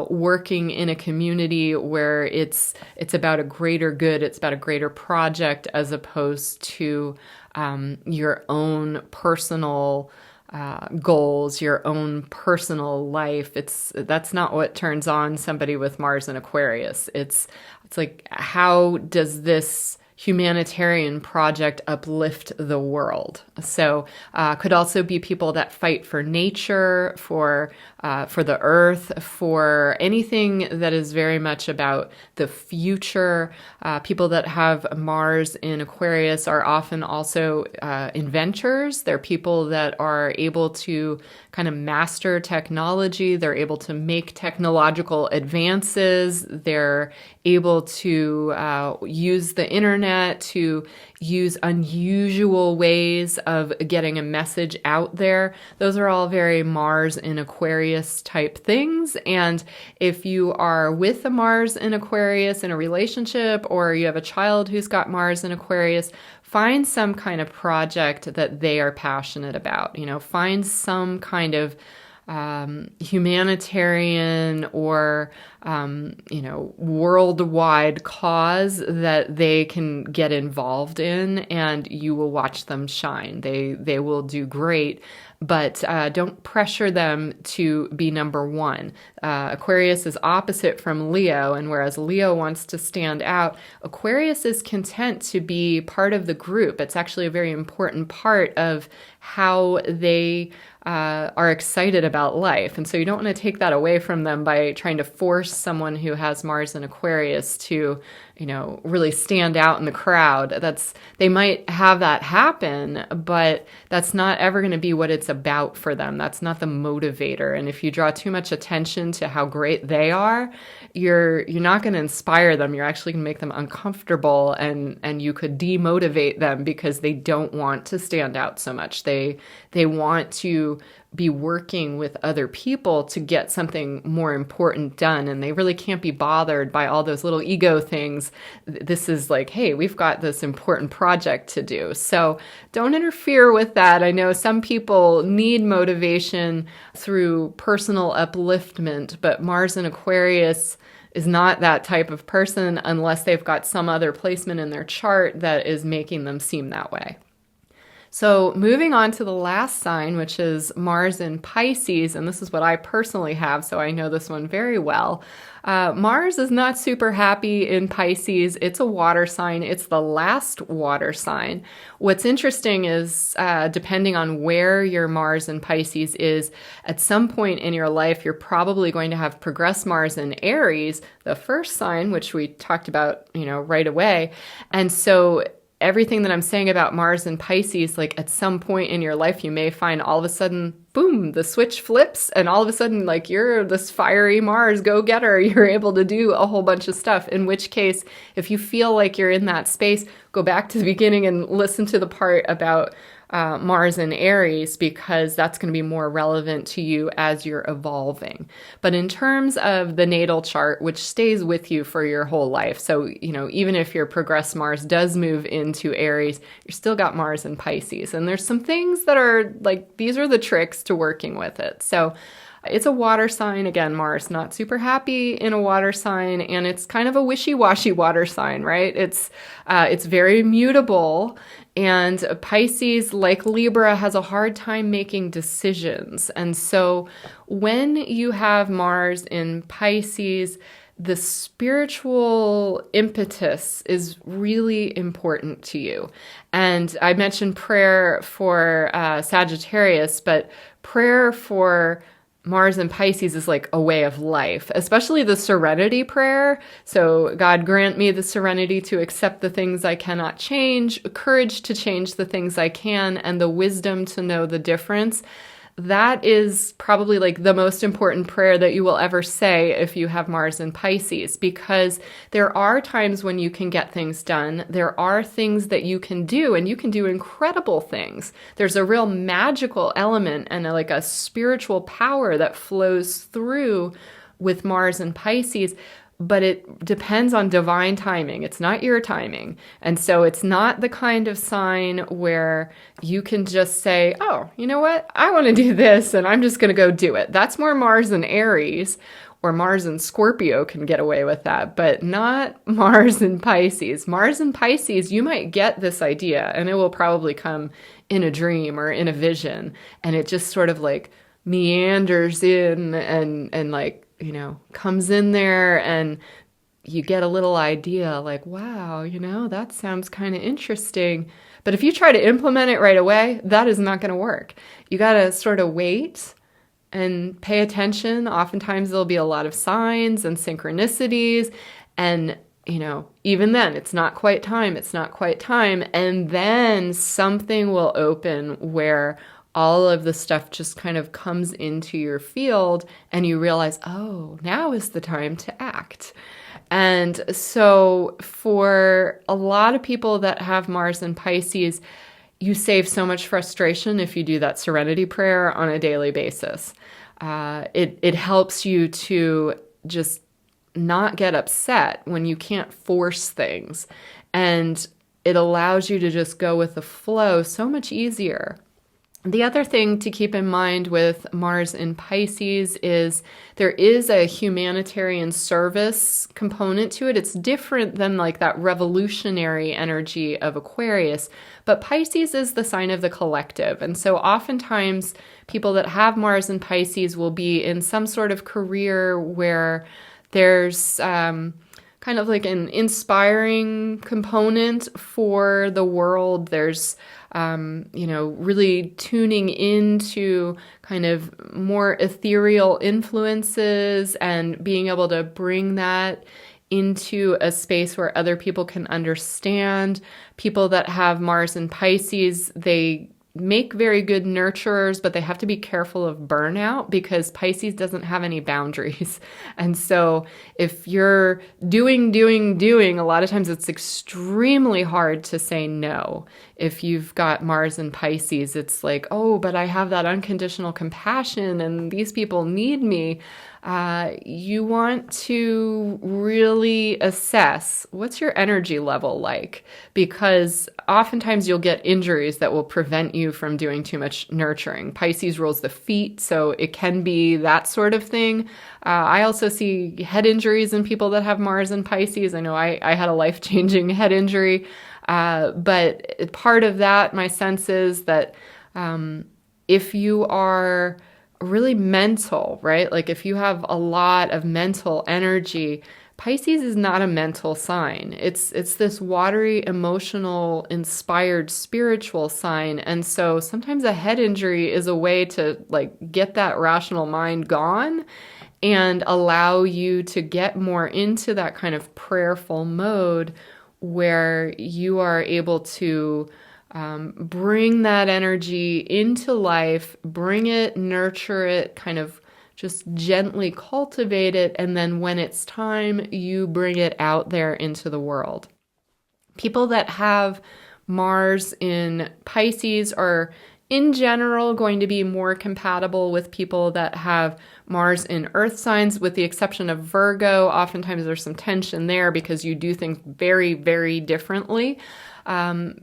[SPEAKER 1] working in a community where it's about a greater good, it's about a greater project, as opposed to your own personal goals, your own personal life. That's not what turns on somebody with Mars and Aquarius. It's how does this humanitarian project uplift the world. So could also be people that fight for nature, for the earth, for anything that is very much about the future. People that have Mars in Aquarius are often also inventors. They're people that are able to kind of master technology. They're able to make technological advances. They're able to use the internet, to use unusual ways of getting a message out there. Those are all very Mars in Aquarius type things. And if you are with a Mars in Aquarius in a relationship, or you have a child who's got Mars in Aquarius, find some kind of project that they are passionate about. Find some kind of humanitarian or, worldwide cause that they can get involved in, and you will watch them shine. They will do great, but don't pressure them to be number one. Aquarius is opposite from Leo, and whereas Leo wants to stand out, Aquarius is content to be part of the group. It's actually a very important part of how they are excited about life. And so you don't want to take that away from them by trying to force someone who has Mars in Aquarius to, really stand out in the crowd. They might have that happen, but that's not ever going to be what it's about for them. That's not the motivator. And if you draw too much attention to how great they are, you're not going to inspire them. You're actually going to make them uncomfortable, and you could demotivate them because they don't want to stand out so much. They want to be working with other people to get something more important done, and they really can't be bothered by all those little ego things. This is like, hey, we've got this important project to do. So don't interfere with that. I know some people need motivation through personal upliftment, but Mars in Aquarius is not that type of person unless they've got some other placement in their chart that is making them seem that way. So moving on to the last sign, which is Mars in Pisces, and this is what I personally have, so I know this one very well. Mars is not super happy in Pisces. It's a water sign. It's the last water sign. What's interesting is, depending on where your Mars in Pisces is, at some point in your life, you're probably going to have progressed Mars in Aries, the first sign, which we talked about, right away. And so everything that I'm saying about Mars and Pisces, like at some point in your life, you may find all of a sudden, boom, the switch flips, and all of a sudden, like, you're this fiery Mars go-getter. You're able to do a whole bunch of stuff, in which case, if you feel like you're in that space, go back to the beginning and listen to the part about Mars in Aries, because that's going to be more relevant to you as you're evolving. But in terms of the natal chart, which stays with you for your whole life, so, even if your progressed Mars does move into Aries, you still got Mars in Pisces. And there's some things that are like, these are the tricks to working with it. So it's a water sign. Again, Mars, not super happy in a water sign, and it's kind of a wishy-washy water sign, right? It's very mutable, and Pisces, like Libra, has a hard time making decisions. And so when you have Mars in Pisces, the spiritual impetus is really important to you. And I mentioned prayer for Sagittarius, but prayer for Mars and Pisces is like a way of life, especially the serenity prayer. So God grant me the serenity to accept the things I cannot change, courage to change the things I can, and the wisdom to know the difference. That is probably like the most important prayer that you will ever say if you have Mars in Pisces, because there are times when you can get things done. There are things that you can do, and you can do incredible things. There's a real magical element and like a spiritual power that flows through with Mars and Pisces. But it depends on divine timing. It's not your timing. And so it's not the kind of sign where you can just say, oh, you know what? I want to do this, and I'm just going to go do it. That's more Mars and Aries, or Mars and Scorpio can get away with that, but not Mars and Pisces. Mars and Pisces, you might get this idea, and it will probably come in a dream or in a vision, and it just sort of like meanders in and like, comes in there, and you get a little idea like, wow, that sounds kind of interesting. But if you try to implement it right away, that is not going to work. You got to sort of wait and pay attention. Oftentimes there'll be a lot of signs and synchronicities. And, even then, it's not quite time. It's not quite time. And then something will open where all of the stuff just kind of comes into your field and you realize, oh, now is the time to act. And so for a lot of people that have Mars in Pisces, you save so much frustration if you do that serenity prayer on a daily basis. It helps you to just not get upset when you can't force things. And it allows you to just go with the flow so much easier. The other thing to keep in mind with Mars in Pisces is there is a humanitarian service component to it. It's different than like that revolutionary energy of Aquarius, but Pisces is the sign of the collective. And so oftentimes people that have Mars in Pisces will be in some sort of career where there's kind of like an inspiring component for the world. There's really tuning into kind of more ethereal influences and being able to bring that into a space where other people can understand. People that have Mars in Pisces, they make very good nurturers, but they have to be careful of burnout because Pisces doesn't have any boundaries. And so if you're doing, a lot of times it's extremely hard to say no. If you've got Mars in Pisces, it's like, oh, but I have that unconditional compassion and these people need me. You want to really assess what's your energy level like, because oftentimes you'll get injuries that will prevent you from doing too much nurturing. Pisces rules the feet, so it can be that sort of thing. I also see head injuries in people that have Mars in Pisces. I know I had a life-changing head injury, but part of that, my sense is that if you are really mental, right? Like if you have a lot of mental energy, Pisces is not a mental sign. It's this watery, emotional, inspired, spiritual sign. And so sometimes a head injury is a way to like get that rational mind gone and allow you to get more into that kind of prayerful mode where you are able to bring that energy into life, bring it, nurture it, kind of just gently cultivate it, and then when it's time, you bring it out there into the world. People that have Mars in Pisces are, in general, going to be more compatible with people that have Mars in earth signs, with the exception of Virgo. Oftentimes there's some tension there because you do things very, very differently.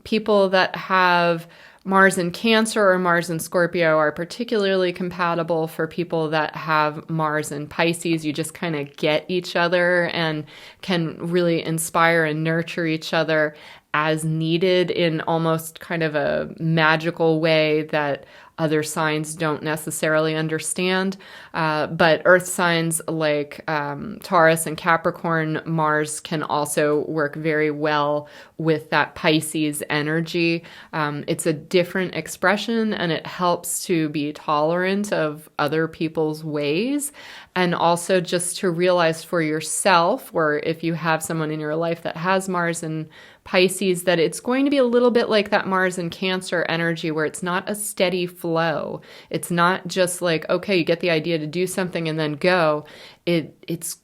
[SPEAKER 1] People that have Mars in Cancer or Mars in Scorpio are particularly compatible for people that have Mars in Pisces. You just kind of get each other and can really inspire and nurture each other as needed in almost kind of a magical way that other signs don't necessarily understand. But earth signs like Taurus and Capricorn, Mars can also work very well with that Pisces energy. It's a different expression and it helps to be tolerant of other people's ways. And also just to realize for yourself, or if you have someone in your life that has Mars in Pisces, that it's going to be a little bit like that Mars in Cancer energy where it's not a steady flow. It's not just like, okay, you get the idea to do something and then go. It's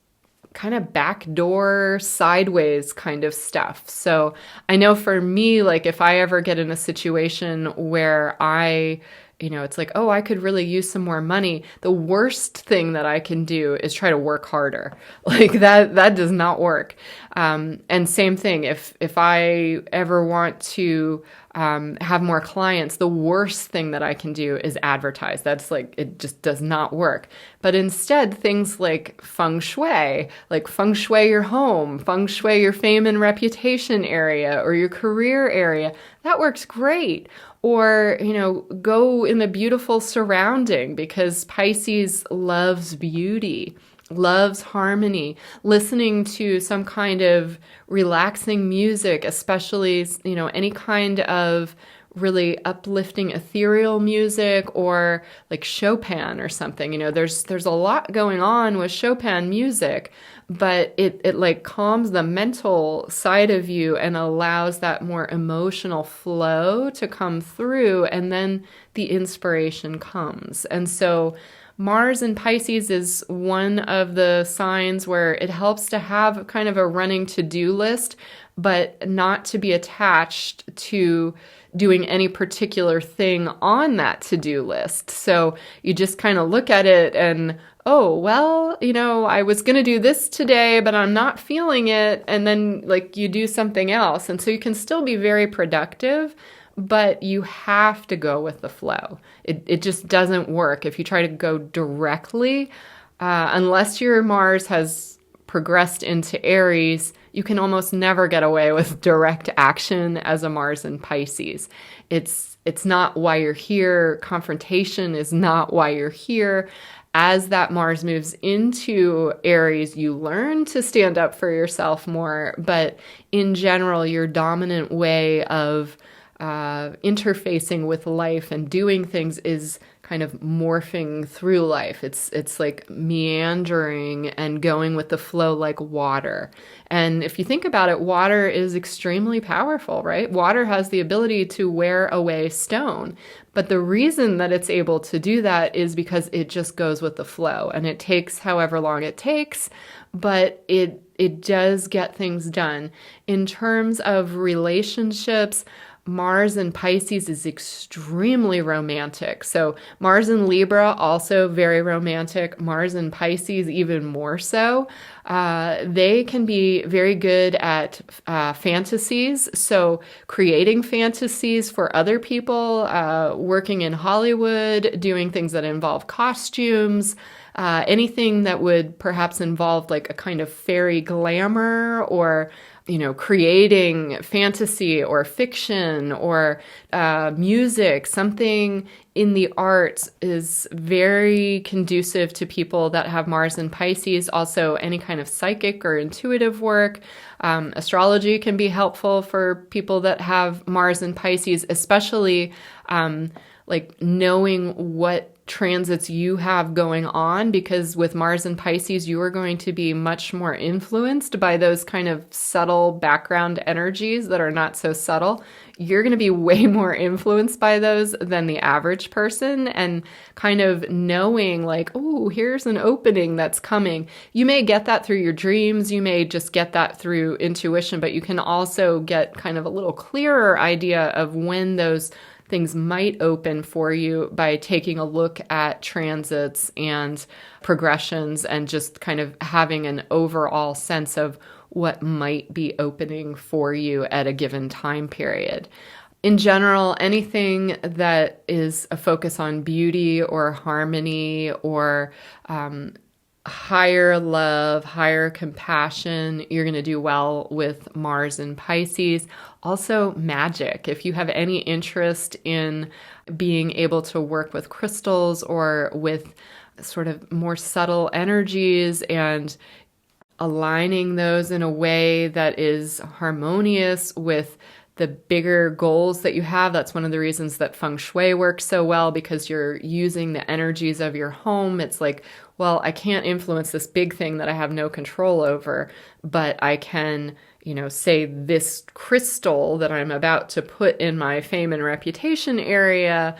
[SPEAKER 1] kind of backdoor, sideways kind of stuff. So I know for me, like if I ever get in a situation where it's like, oh, I could really use some more money. The worst thing that I can do is try to work harder. Like that does not work. And same thing, if I ever want to have more clients, the worst thing that I can do is advertise. That's like, it just does not work. But instead, things like feng shui your home, feng shui your fame and reputation area or your career area, that works great. Or, go in a beautiful surrounding because Pisces loves beauty. loves harmony, listening to some kind of relaxing music, especially, any kind of really uplifting ethereal music, or like Chopin or something. There's a lot going on with Chopin music, but it like calms the mental side of you and allows that more emotional flow to come through, and then the inspiration comes. And so Mars in Pisces is one of the signs where it helps to have kind of a running to-do list, but not to be attached to doing any particular thing on that to-do list. So you just kind of look at it and, oh, well, I was going to do this today, but I'm not feeling it. And then like you do something else. And so you can still be very productive, but you have to go with the flow. It just doesn't work if you try to go directly, unless your Mars has progressed into Aries. You can almost never get away with direct action as a Mars in Pisces. It's not why you're here. Confrontation is not why you're here. As that Mars moves into Aries, you learn to stand up for yourself more. But in general, your dominant way of interfacing with life and doing things is kind of morphing through life. It's like meandering and going with the flow like water. And if you think about it, water is extremely powerful, right? Water has the ability to wear away stone. But the reason that it's able to do that is because it just goes with the flow, and it takes however long it takes, but it does get things done. In terms of relationships, Mars in Pisces is extremely romantic. So Mars in Libra, also very romantic. Mars in Pisces, even more so. They can be very good at fantasies. So creating fantasies for other people, working in Hollywood, doing things that involve costumes, anything that would perhaps involve like a kind of fairy glamour, or creating fantasy or fiction or music, something in the arts is very conducive to people that have Mars in Pisces. Also, any kind of psychic or intuitive work. Astrology can be helpful for people that have Mars in Pisces, especially like knowing what transits you have going on, because with Mars in Pisces, you are going to be much more influenced by those kind of subtle background energies that are not so subtle. You're going to be way more influenced by those than the average person, and kind of knowing like, oh, here's an opening that's coming. You may get that through your dreams. You may just get that through intuition, but you can also get kind of a little clearer idea of when those things might open for you by taking a look at transits and progressions, and just kind of having an overall sense of what might be opening for you at a given time period. In general, anything that is a focus on beauty or harmony or higher love, higher compassion, you're going to do well with Mars in Pisces. Also, magic. If you have any interest in being able to work with crystals or with sort of more subtle energies and aligning those in a way that is harmonious with the bigger goals that you have. That's one of the reasons that feng shui works so well, because you're using the energies of your home. It's like, well, I can't influence this big thing that I have no control over, but I can, say this crystal that I'm about to put in my fame and reputation area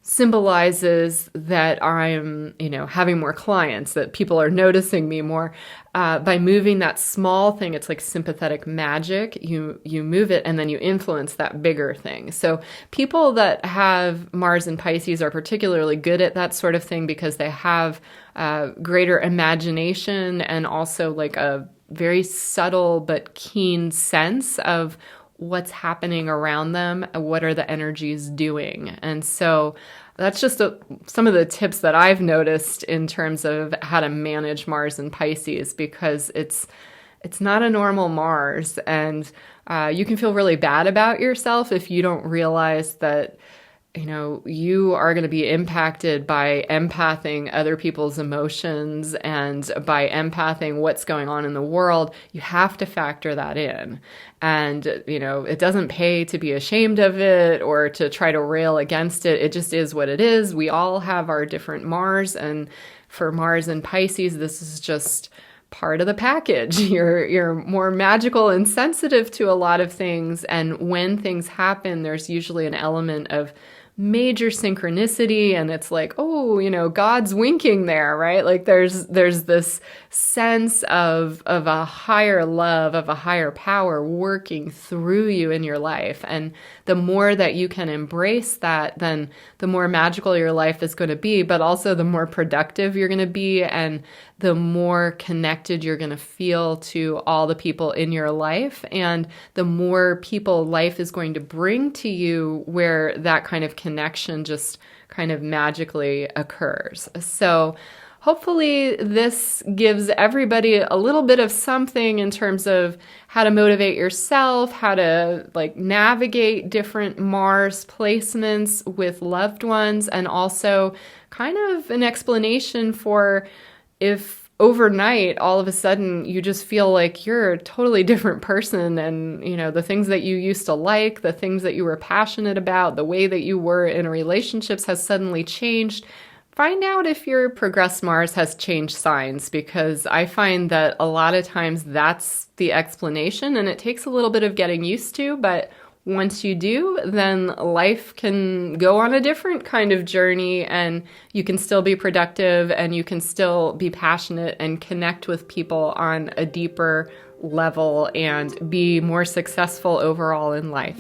[SPEAKER 1] symbolizes that I'm, having more clients, that people are noticing me more. By moving that small thing, it's like sympathetic magic. You move it and then you influence that bigger thing. So people that have Mars in Pisces are particularly good at that sort of thing, because they have greater imagination and also like a very subtle but keen sense of what's happening around them, what are the energies doing. And so that's just some of the tips that I've noticed in terms of how to manage Mars in Pisces, because it's not a normal Mars, and you can feel really bad about yourself if you don't realize that you know, you are going to be impacted by empathing other people's emotions and by empathing what's going on in the world. You have to factor that in. And, you know, it doesn't pay to be ashamed of it or to try to rail against it. It just is what it is. We all have our different Mars, and for Mars and Pisces, this is just part of the package. You're more magical and sensitive to a lot of things. And when things happen, there's usually an element of major synchronicity, and it's like, oh, you know, God's winking there, right? Like there's this sense of a higher love, of a higher power working through you in your life. And the more that you can embrace that, then the more magical your life is going to be, but also the more productive you're going to be, and the more connected you're going to feel to all the people in your life, and the more people life is going to bring to you where that kind of connection just kind of magically occurs. So hopefully this gives everybody a little bit of something in terms of how to motivate yourself, how to like navigate different Mars placements with loved ones, and also kind of an explanation for if overnight, all of a sudden, you just feel like you're a totally different person, and, you know, the things that you used to like, the things that you were passionate about, the way that you were in relationships has suddenly changed. Find out if your progressed Mars has changed signs, because I find that a lot of times that's the explanation, and it takes a little bit of getting used to, but once you do, then life can go on a different kind of journey, and you can still be productive, and you can still be passionate and connect with people on a deeper level and be more successful overall in life.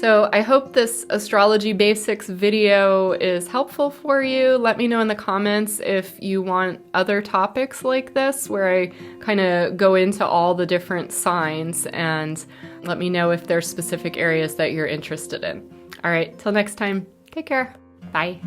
[SPEAKER 1] So I hope this astrology basics video is helpful for you. Let me know in the comments if you want other topics like this, where I kind of go into all the different signs, and let me know if there's specific areas that you're interested in. All right, till next time, take care. Bye.